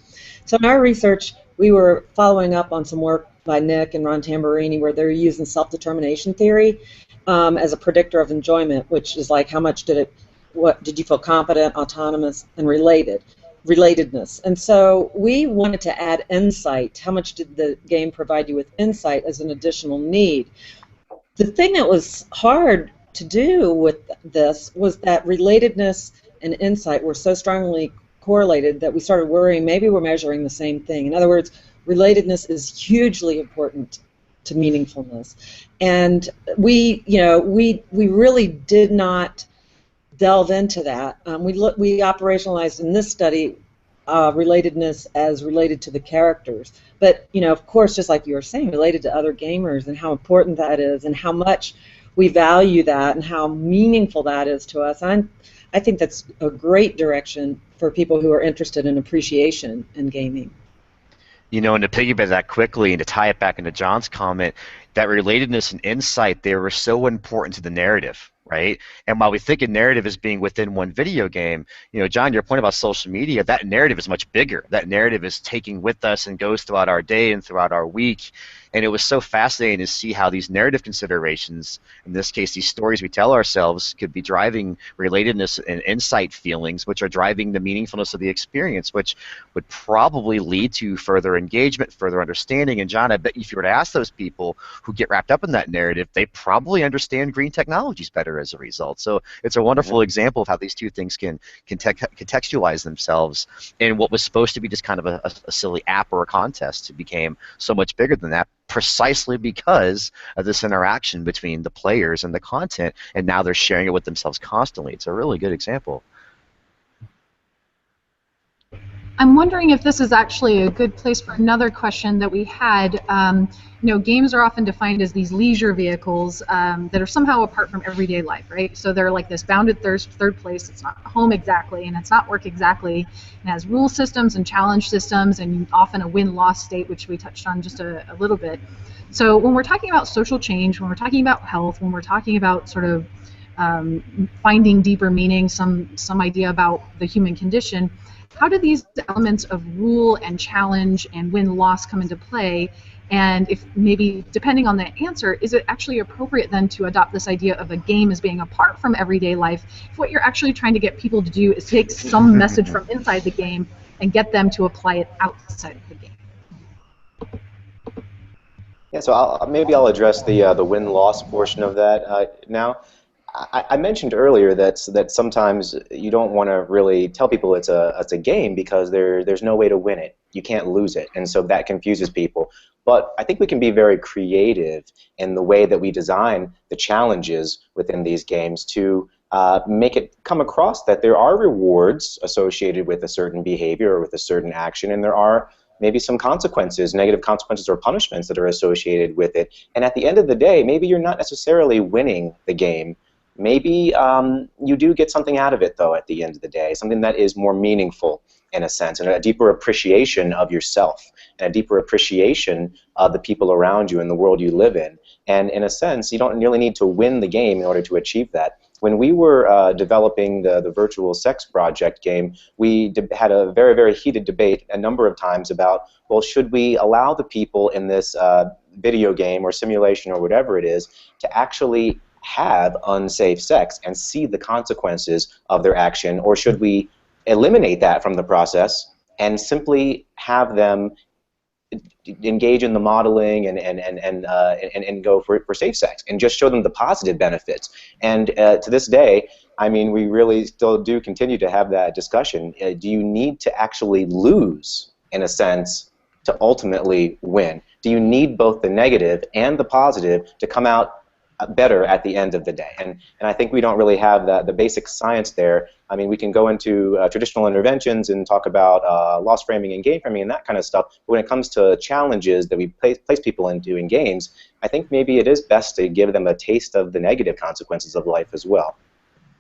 So in our research, we were following up on some work by Nick and Ron Tamburini where they're using self-determination theory as a predictor of enjoyment, which is like how much did you feel competent, autonomous, and relatedness. And so we wanted to add insight. How much did the game provide you with insight as an additional need? The thing that was hard to do with this was that relatedness and insight were so strongly correlated that we started worrying maybe we're measuring the same thing. In other words, relatedness is hugely important to meaningfulness. And we really did not delve into that. We operationalized in this study relatedness as related to the characters. But, of course, just like you were saying, related to other gamers and how important that is and how much we value that and how meaningful that is to us. I think that's a great direction for people who are interested in appreciation in gaming. And to piggyback that quickly and to tie it back into John's comment, that relatedness and insight, they were so important to the narrative, right? And while we think of narrative as being within one video game, John, your point about social media, that narrative is much bigger. That narrative is taking with us and goes throughout our day and throughout our week. And it was so fascinating to see how these narrative considerations, in this case these stories we tell ourselves, could be driving relatedness and insight feelings, which are driving the meaningfulness of the experience, which would probably lead to further engagement, further understanding. And John, I bet if you were to ask those people who get wrapped up in that narrative, they probably understand green technologies better as a result. So it's a wonderful example of how these two things can contextualize themselves. And what was supposed to be just kind of a silly app or a contest, it became so much bigger than that, precisely because of this interaction between the players and the content, and now they're sharing it with themselves constantly. It's a really good example. I'm wondering if this is actually a good place for another question that we had. Games are often defined as these leisure vehicles that are somehow apart from everyday life, right? So they're like this bounded third place. It's not home exactly, and it's not work exactly. It has rule systems and challenge systems, and often a win-loss state, which we touched on just a little bit. So when we're talking about social change, when we're talking about health, when we're talking about sort of finding deeper meaning, some idea about the human condition, how do these elements of rule and challenge and win-loss come into play? And if maybe, depending on the answer, is it actually appropriate then to adopt this idea of a game as being apart from everyday life if what you're actually trying to get people to do is take some message from inside the game and get them to apply it outside of the game? Yeah, so maybe I'll address the win-loss portion of that now. I mentioned earlier that sometimes you don't want to really tell people it's a game because there's no way to win it. You can't lose it, and so that confuses people. But I think we can be very creative in the way that we design the challenges within these games to make it come across that there are rewards associated with a certain behavior or with a certain action, and there are maybe some consequences, negative consequences or punishments that are associated with it. And at the end of the day, maybe you're not necessarily winning the game. Maybe you do get something out of it, though, at the end of the day, something that is more meaningful in a sense, and a deeper appreciation of yourself, and a deeper appreciation of the people around you and the world you live in. And in a sense, you don't really need to win the game in order to achieve that. When we were developing the virtual sex project game, we had a very, very heated debate a number of times about, well, should we allow the people in this video game or simulation or whatever it is to actually have unsafe sex and see the consequences of their action, or should we eliminate that from the process and simply have them engage in the modeling and go for safe sex and just show them the positive benefits? And to this day, I mean, we really still do continue to have that discussion. Do you need to actually lose, in a sense, to ultimately win? Do you need both the negative and the positive to come out better at the end of the day? And I think we don't really have the basic science there. I mean, we can go into traditional interventions and talk about loss framing and game framing and that kind of stuff, but when it comes to challenges that we place people into in games, I think maybe it is best to give them a taste of the negative consequences of life as well.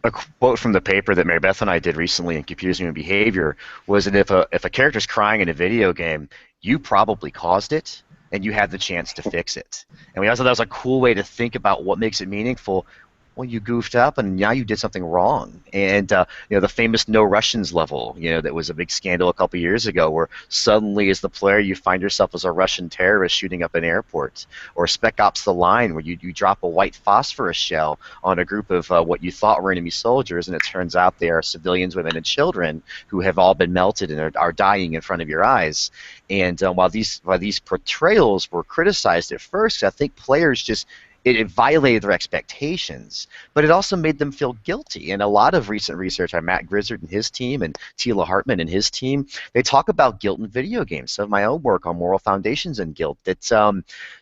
A quote from the paper that Mary Beth and I did recently in Computers and Human Behavior was that if a character's crying in a video game, you probably caused it, and you had the chance to fix it. And we also thought that was a cool way to think about what makes it meaningful. Well, you goofed up, and now you did something wrong. And you know, the famous No Russians level, you know, that was a big scandal a couple years ago, where suddenly, as the player, you find yourself as a Russian terrorist shooting up an airport, or Spec Ops: The Line, where you drop a white phosphorus shell on a group of what you thought were enemy soldiers, and it turns out they are civilians, women, and children who have all been melted and are dying in front of your eyes. And while these portrayals were criticized at first, I think players just it violated their expectations, but it also made them feel guilty. And a lot of recent research by Matt Grizzard and his team and Tila Hartman and his team, they talk about guilt in video games. So my own work on moral foundations and guilt, that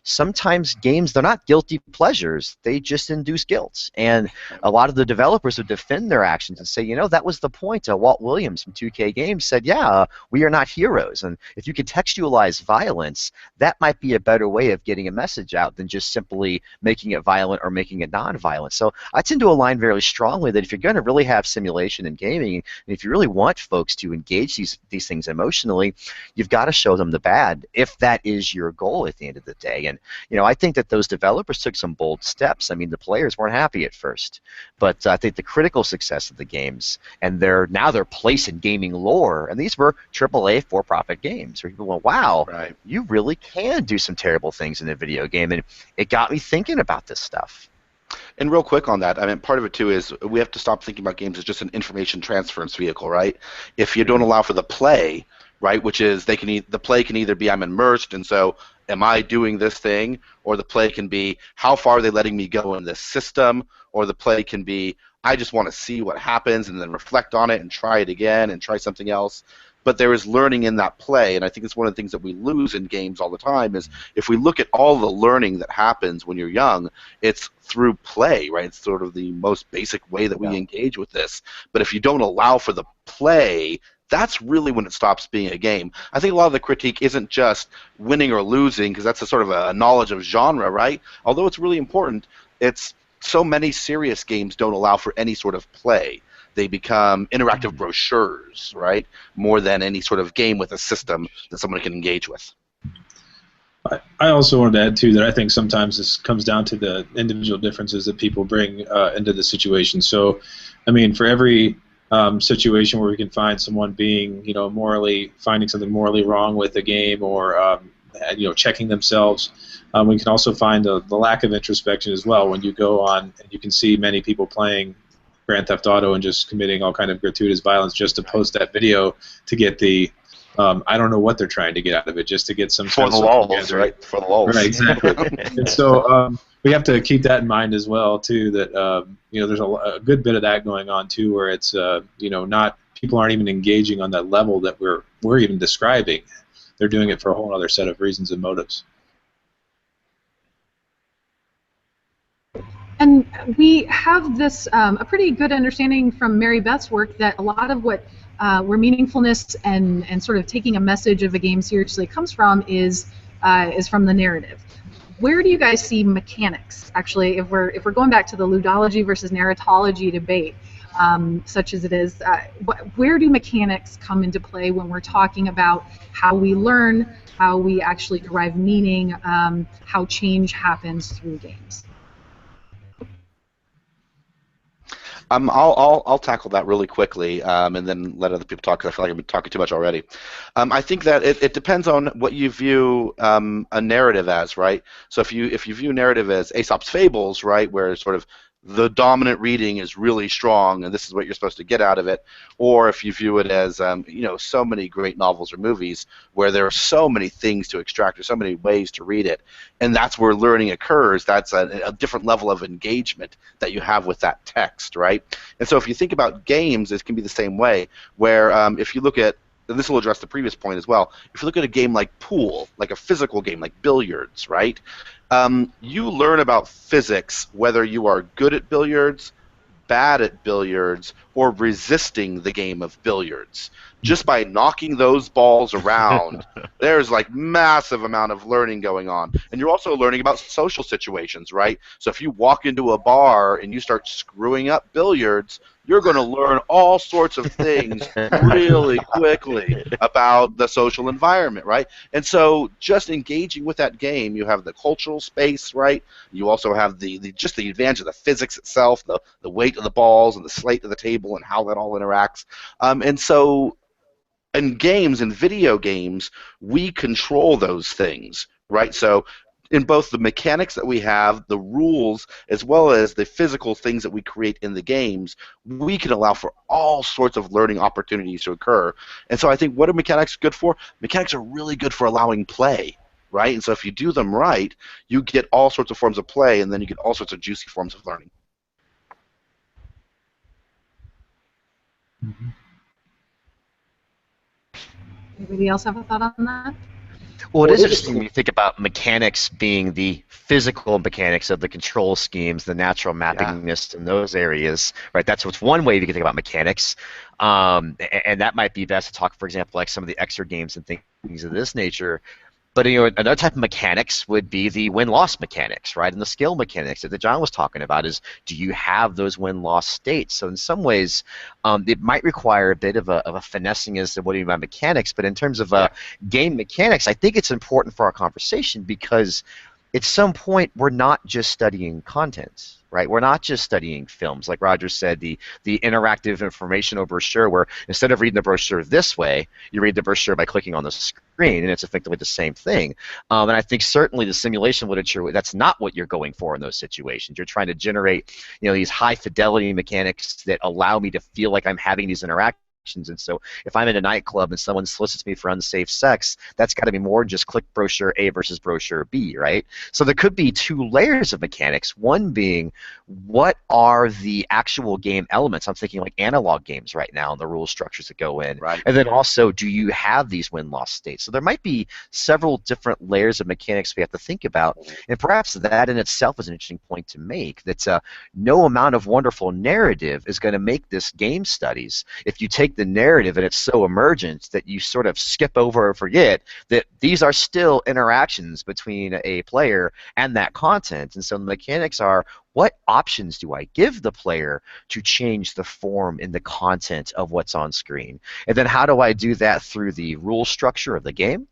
sometimes games, they're not guilty pleasures, they just induce guilt. And a lot of the developers would defend their actions and say, you know, that was the point. Walt Williams from 2K Games said, yeah, we are not heroes. And if you contextualize violence, that might be a better way of getting a message out than just simply making it violent or making it non-violent. So I tend to align very strongly that if you're going to really have simulation in gaming, and if you really want folks to engage these things emotionally, you've got to show them the bad, if that is your goal at the end of the day. And you know, I think that those developers took some bold steps. I mean, the players weren't happy at first, but I think the critical success of the games and their place in gaming lore, and these were AAA for-profit games, where people went, wow, Right. you really can do some terrible things in a video game, and it got me thinking about this stuff. And real quick on that, I mean, part of it too is we have to stop thinking about games as just an information transference vehicle, right? If you don't allow for the play, right, which is the play can either be I'm immersed, and so am I doing this thing, or the play can be how far are they letting me go in this system, or the play can be I just want to see what happens and then reflect on it and try it again and try something else. But there is learning in that play, and I think it's one of the things that we lose in games all the time is if we look at all the learning that happens when you're young, it's through play, right? It's sort of the most basic way that we engage with this. But if you don't allow for the play, that's really when it stops being a game. I think a lot of the critique isn't just winning or losing, because that's a sort of a knowledge of genre, right? Although it's really important, it's so many serious games don't allow for any sort of play. They become interactive brochures, right, more than any sort of game with a system that someone can engage with. I also wanted to add, too, that I think sometimes this comes down to the individual differences that people bring into the situation. So, I mean, for every situation where we can find someone being, finding something morally wrong with the game, or checking themselves. We can also find the lack of introspection as well when you go on and you can see many people playing Grand Theft Auto and just committing all kind of gratuitous violence just to post that video to get the I don't know what they're trying to get out of it, just to get some for the lulz, right? For the lulz. Right, exactly. And so we have to keep that in mind as well, too. That there's a good bit of that going on too, where it's not, people aren't even engaging on that level that we're even describing. They're doing it for a whole other set of reasons and motives. And we have this a pretty good understanding from Mary Beth's work that a lot of what where meaningfulness and sort of taking a message of a game seriously comes from is from the narrative. Where do you guys see mechanics? Actually, if we're going back to the ludology versus narratology debate, such as it is, where do mechanics come into play when we're talking about how we learn, how we actually derive meaning, how change happens through games? I'll tackle that really quickly, and then let other people talk, because I feel like I've been talking too much already. I think that it depends on what you view a narrative as, right? So if you view narrative as Aesop's Fables, right, where sort of the dominant reading is really strong, and this is what you're supposed to get out of it, or if you view it as so many great novels or movies where there are so many things to extract, or so many ways to read it, and that's where learning occurs. That's a different level of engagement that you have with that text, right? And so if you think about games, it can be the same way, where if you look at, and this will address the previous point as well, if you look at a game like pool, like a physical game like billiards, right? You learn about physics whether you are good at billiards, bad at billiards, or resisting the game of billiards. Just by knocking those balls around, there's like massive amount of learning going on. And you're also learning about social situations, right? So if you walk into a bar and you start screwing up billiards, you're going to learn all sorts of things really quickly about the social environment, right? And so just engaging with that game, you have the cultural space, right? You also have the advantage of the physics itself, the weight of the balls and the slate of the table and how that all interacts. And so in games, in video games, we control those things, right? So in both the mechanics that we have, the rules, as well as the physical things that we create in the games, we can allow for all sorts of learning opportunities to occur. And so I think, what are mechanics good for? Mechanics are really good for allowing play, right? And so if you do them right, you get all sorts of forms of play, and then you get all sorts of juicy forms of learning. Anybody else have a thought on that? Well, it is interesting when you think about mechanics being the physical mechanics of the control schemes, the natural mappingness in those areas, right? That's what's one way you can think about mechanics, and that might be best to talk, for example, like some of the extra games and things of this nature. But another type of mechanics would be the win-loss mechanics, right? And the skill mechanics that John was talking about is, do you have those win-loss states? So in some ways, it might require a bit of a finessing as to what do you mean by mechanics. But in terms of game mechanics, I think it's important for our conversation because at some point we're not just studying content, right? We're not just studying films. Like Roger said, the interactive informational brochure, where instead of reading the brochure this way, you read the brochure by clicking on the screen, and it's effectively the same thing. And I think certainly the simulation literature, that's not what you're going for in those situations. You're trying to generate, these high fidelity mechanics that allow me to feel like I'm having these interactions. And so if I'm in a nightclub and someone solicits me for unsafe sex, that's got to be more than just click brochure A versus brochure B, right? So there could be two layers of mechanics, one being what are the actual game elements? I'm thinking like analog games right now and the rule structures that go in. Right. And then also, do you have these win-loss states? So there might be several different layers of mechanics we have to think about, and perhaps that in itself is an interesting point to make, that no amount of wonderful narrative is going to make this game studies if you take the narrative and it's so emergent that you sort of skip over or forget that these are still interactions between a player and that content. And so the mechanics are, what options do I give the player to change the form in the content of what's on screen? And then how do I do that through the rule structure of the game?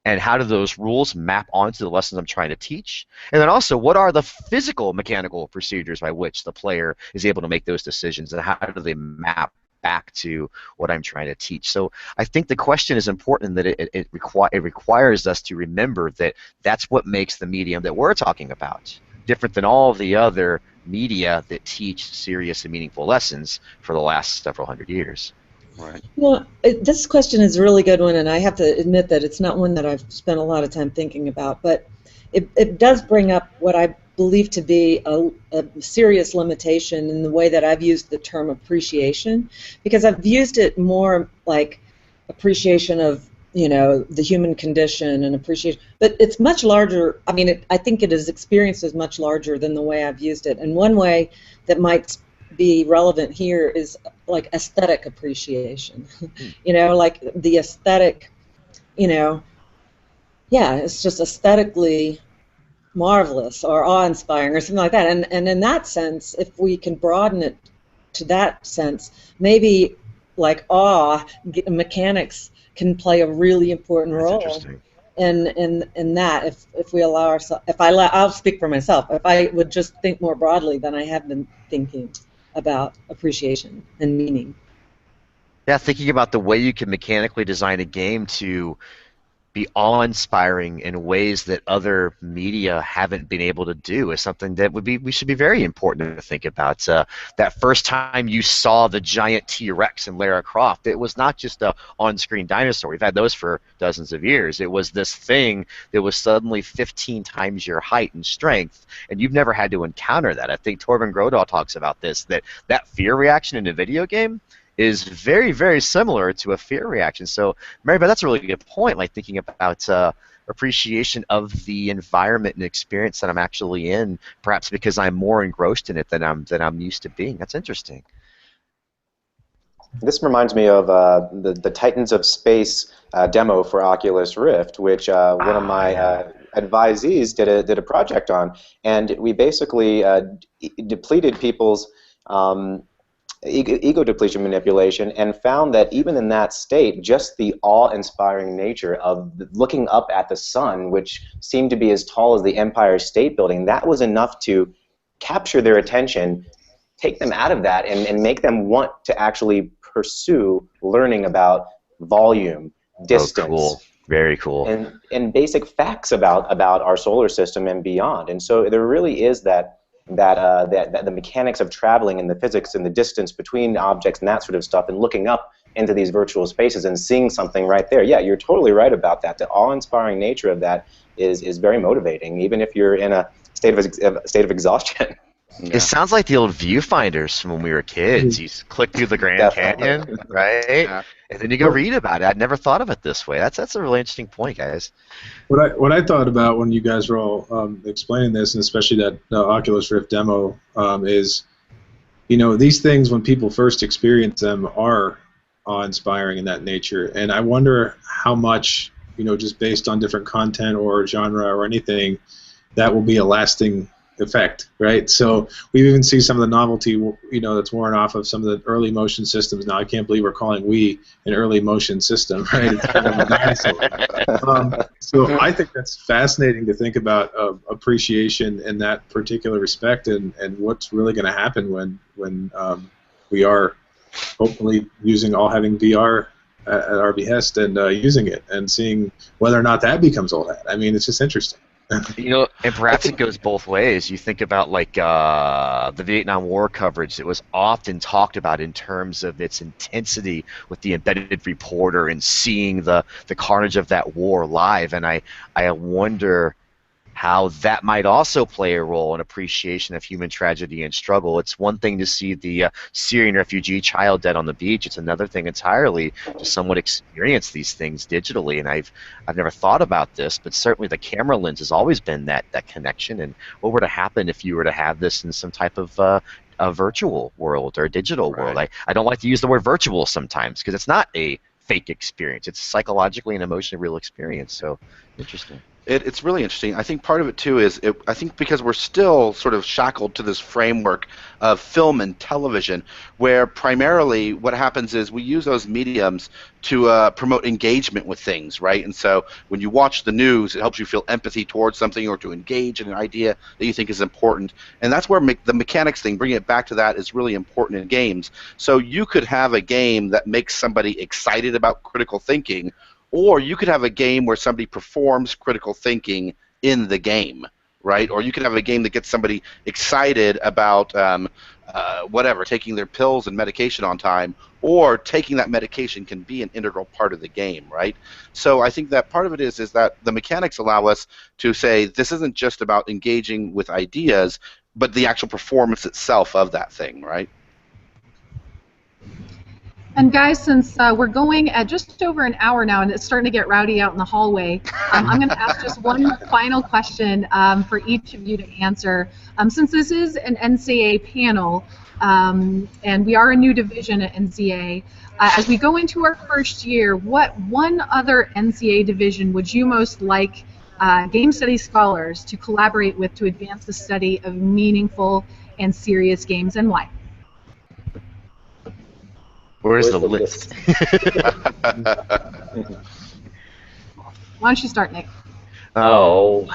And how do those rules map onto the lessons I'm trying to teach? And then also, what are the physical mechanical procedures by which the player is able to make those decisions, and how do they map back to what I'm trying to teach. So I think the question is important, that it requires us to remember that that's what makes the medium that we're talking about different than all of the other media that teach serious and meaningful lessons for the last several hundred years. Right. Well, this question is a really good one, and I have to admit that it's not one that I've spent a lot of time thinking about, but it does bring up what I believe to be a serious limitation in the way that I've used the term appreciation, because I've used it more like appreciation of, you know, the human condition and appreciation, but it's much larger. I mean, I think it is experienced as much larger than the way I've used it. And one way that might be relevant here is like aesthetic appreciation. You know, like the aesthetic, you know, yeah, it's just aesthetically marvelous or awe-inspiring or something like that. And in that sense, if we can broaden it to that sense, maybe like mechanics can play a really important That's role interesting. in that. If we allow ourselves, I'll speak for myself. If I would just think more broadly than I have been thinking about appreciation and meaning. Yeah, thinking about the way you can mechanically design a game to be awe-inspiring in ways that other media haven't been able to do is something that we should be very important to think about. That first time you saw the giant T-Rex in Lara Croft, it was not just a on-screen dinosaur. We've had those for dozens of years. It was this thing that was suddenly 15 times your height and strength, and you've never had to encounter that. I think Torben Grodal talks about this, that fear reaction in a video game is very, very similar to a fear reaction. So, Mary Beth, that's a really good point, like thinking about appreciation of the environment and experience that I'm actually in, perhaps because I'm more engrossed in it than I'm used to being. That's interesting. This reminds me of the Titans of Space demo for Oculus Rift, which one of my advisees did a project on, and we basically depleted people's ego depletion manipulation, and found that even in that state, just the awe-inspiring nature of looking up at the sun, which seemed to be as tall as the Empire State Building, that was enough to capture their attention, take them out of that, and make them want to actually pursue learning about volume, distance. Oh, cool. Very cool. And basic facts about our solar system and beyond. And so there really is that the mechanics of traveling and the physics and the distance between objects and that sort of stuff, and looking up into these virtual spaces and seeing something right there. Yeah, you're totally right about that. The awe-inspiring nature of that is very motivating, even if you're in a state of exhaustion. Yeah. It sounds like the old viewfinders from when we were kids. You click through the Grand Canyon, right? Yeah. And then you go read about it. I'd never thought of it this way. That's a really interesting point, guys. What I thought about when you guys were all explaining this, and especially that Oculus Rift demo, is, you know, these things, when people first experience them, are awe-inspiring in that nature. And I wonder how much, you know, just based on different content or genre or anything, that will be a lasting effect, right? So we even see some of the novelty, you know, that's worn off of some of the early motion systems. Now I can't believe we're calling Wii an early motion system, right? It's kind of a dinosaur. So I think that's fascinating to think about appreciation in that particular respect, and what's really going to happen when we are hopefully having VR at our behest and using it, and seeing whether or not that becomes old hat. I mean, it's just interesting. You know, and perhaps it goes both ways. You think about like the Vietnam War coverage that was often talked about in terms of its intensity with the embedded reporter and seeing the carnage of that war live, and I wonder how that might also play a role in appreciation of human tragedy and struggle. It's one thing to see the Syrian refugee child dead on the beach. It's another thing entirely to somewhat experience these things digitally. And I've never thought about this, but certainly the camera lens has always been that connection. And what were to happen if you were to have this in some type of a virtual world or a digital world? I don't like to use the word virtual sometimes because it's not a fake experience. It's psychologically and emotionally real experience. So interesting. It's really interesting. I think part of it too is I think because we're still sort of shackled to this framework of film and television, where primarily what happens is we use those mediums to promote engagement with things, right? And so when you watch the news, it helps you feel empathy towards something or to engage in an idea that you think is important. And that's where the mechanics thing, bringing it back to that, is really important in games. So you could have a game that makes somebody excited about critical thinking, or you could have a game where somebody performs critical thinking in the game, right? Or you could have a game that gets somebody excited about whatever, taking their pills and medication on time, or taking that medication can be an integral part of the game, right? So I think that part of it is that the mechanics allow us to say this isn't just about engaging with ideas, but the actual performance itself of that thing, right? And guys, since we're going at just over an hour now and it's starting to get rowdy out in the hallway, I'm going to ask just one final question for each of you to answer. Since this is an NCA panel, and we are a new division at NCA, as we go into our first year, what one other NCA division would you most like game study scholars to collaborate with to advance the study of meaningful and serious games, and why? Where's the list? Why don't you start, Nick? Oh.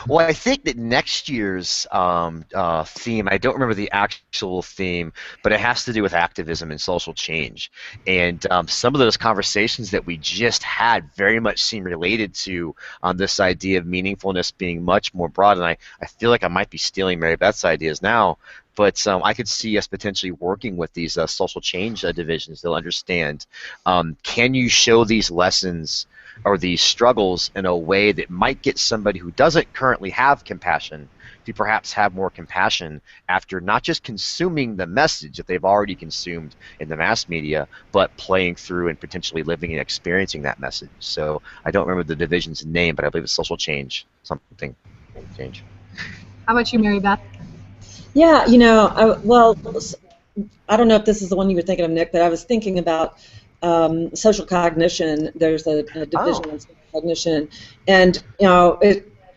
Well, I think that next year's theme, I don't remember the actual theme, but it has to do with activism and social change. And some of those conversations that we just had very much seem related to this idea of meaningfulness being much more broad. And I feel like I might be stealing Mary Beth's ideas now. But I could see us potentially working with these social change divisions. They'll understand, can you show these lessons or these struggles in a way that might get somebody who doesn't currently have compassion to perhaps have more compassion after not just consuming the message that they've already consumed in the mass media, but playing through and potentially living and experiencing that message. So I don't remember the division's name, but I believe it's social change, something change. How about you, Mary Beth? Yeah, well, I don't know if this is the one you were thinking of, Nick, but I was thinking about social cognition. There's a division on social cognition, and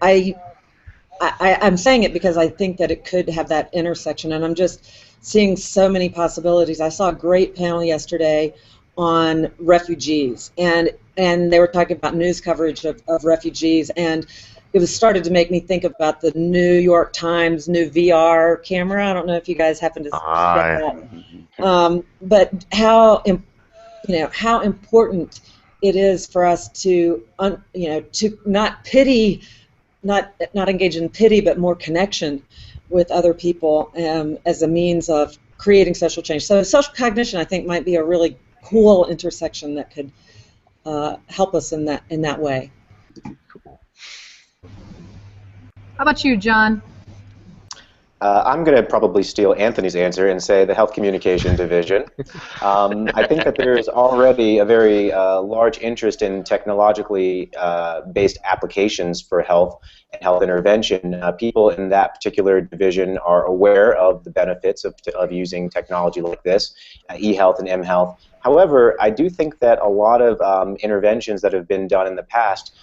I'm saying it because I think that it could have that intersection, and I'm just seeing so many possibilities. I saw a great panel yesterday on refugees, and they were talking about news coverage of refugees, and it was started to make me think about the New York Times new VR camera. I don't know if you guys happen to see that. But how important it is for us to to not pity, not engage in pity, but more connection with other people as a means of creating social change. So social cognition, I think, might be a really cool intersection that could help us in that way. How about you, John? I'm going to probably steal Anthony's answer and say the Health Communication Division. I think that there's already a very large interest in technologically based applications for health and health intervention. People in that particular division are aware of the benefits of using technology like this, e-health and m-health. However, I do think that a lot of interventions that have been done in the past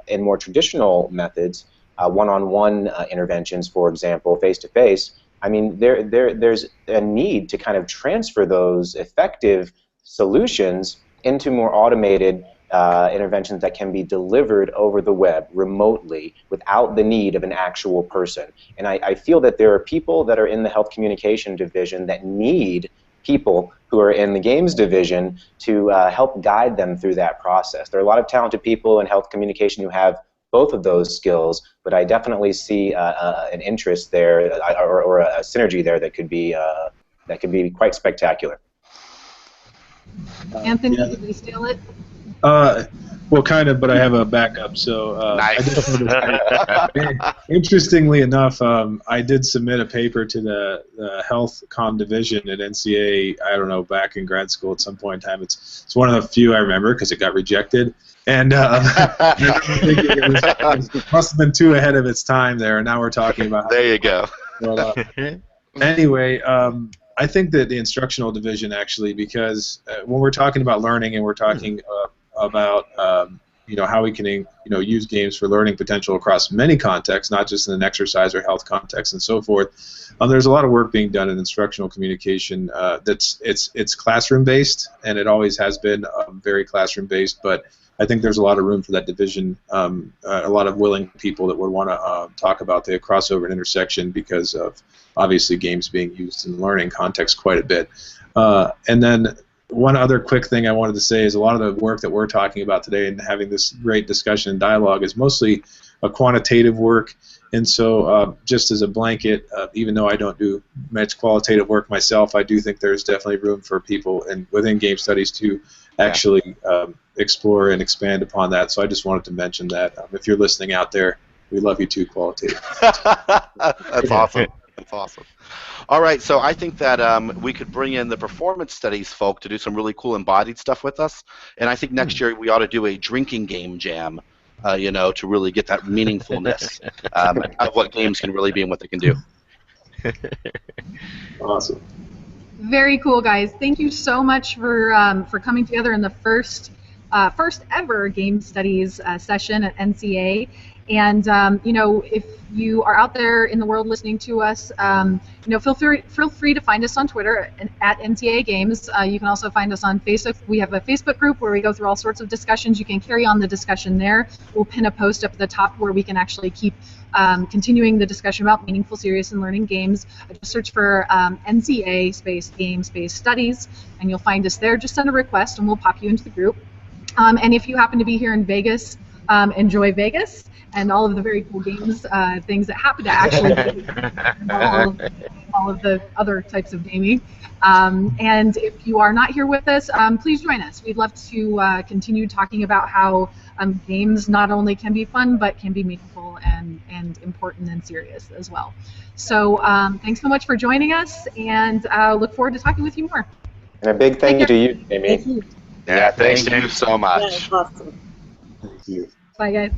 in more traditional methods, one-on-one interventions, for example, face-to-face, I mean, there's a need to kind of transfer those effective solutions into more automated interventions that can be delivered over the web remotely without the need of an actual person. And I feel that there are people that are in the Health Communication Division that need people who are in the Games Division to help guide them through that process. There are a lot of talented people in health communication who have both of those skills, but I definitely see an interest there, or a synergy there that could be quite spectacular. Anthony, did we steal it? Well, kind of, but I have a backup. So Nice. I just wanted to say, interestingly enough, I did submit a paper to the Health Com division at NCA. I don't know, back in grad school at some point in time. It's one of the few I remember because it got rejected. And I remember thinking it must have been too ahead of its time there. And now we're talking about. There you go. Well, anyway, I think that the instructional division actually, because when we're talking about learning and we're talking about how we can use games for learning potential across many contexts, not just in an exercise or health context and so forth. There's a lot of work being done in instructional communication it's classroom based, and it always has been very classroom based, but I think there's a lot of room for that division, a lot of willing people that would want to talk about the crossover and intersection, because of obviously games being used in learning context quite a bit. And then one other quick thing I wanted to say is a lot of the work that we're talking about today and having this great discussion and dialogue is mostly a quantitative work. And so just as a blanket, even though I don't do much qualitative work myself, I do think there's definitely room for people within game studies to actually explore and expand upon that. So I just wanted to mention that. If you're listening out there, we love you too, qualitative. That's awesome. That's awesome. All right, so I think that we could bring in the performance studies folk to do some really cool embodied stuff with us. And I think next year we ought to do a drinking game jam, to really get that meaningfulness of what games can really be and what they can do. Awesome. Very cool, guys. Thank you so much for coming together in the first ever game studies session at NCA. And if you are out there in the world listening to us, feel free to find us on Twitter at NCA Games. You can also find us on Facebook. We have a Facebook group where we go through all sorts of discussions. You can carry on the discussion there. We'll pin a post up at the top where we can actually keep continuing the discussion about meaningful, serious, and learning games. Just search for NCA space game space studies, and you'll find us there. Just send a request, and we'll pop you into the group. And if you happen to be here in Vegas, enjoy Vegas and all of the very cool games, things that happen to actually be all of the other types of gaming. And if you are not here with us, please join us. We'd love to continue talking about how games not only can be fun, but can be meaningful and important and serious as well. So thanks so much for joining us, and look forward to talking with you more. And a big thank you to you, Amy. Thank you. Yeah, thanks to you so much. Yeah, awesome. Thank you. Bye, guys.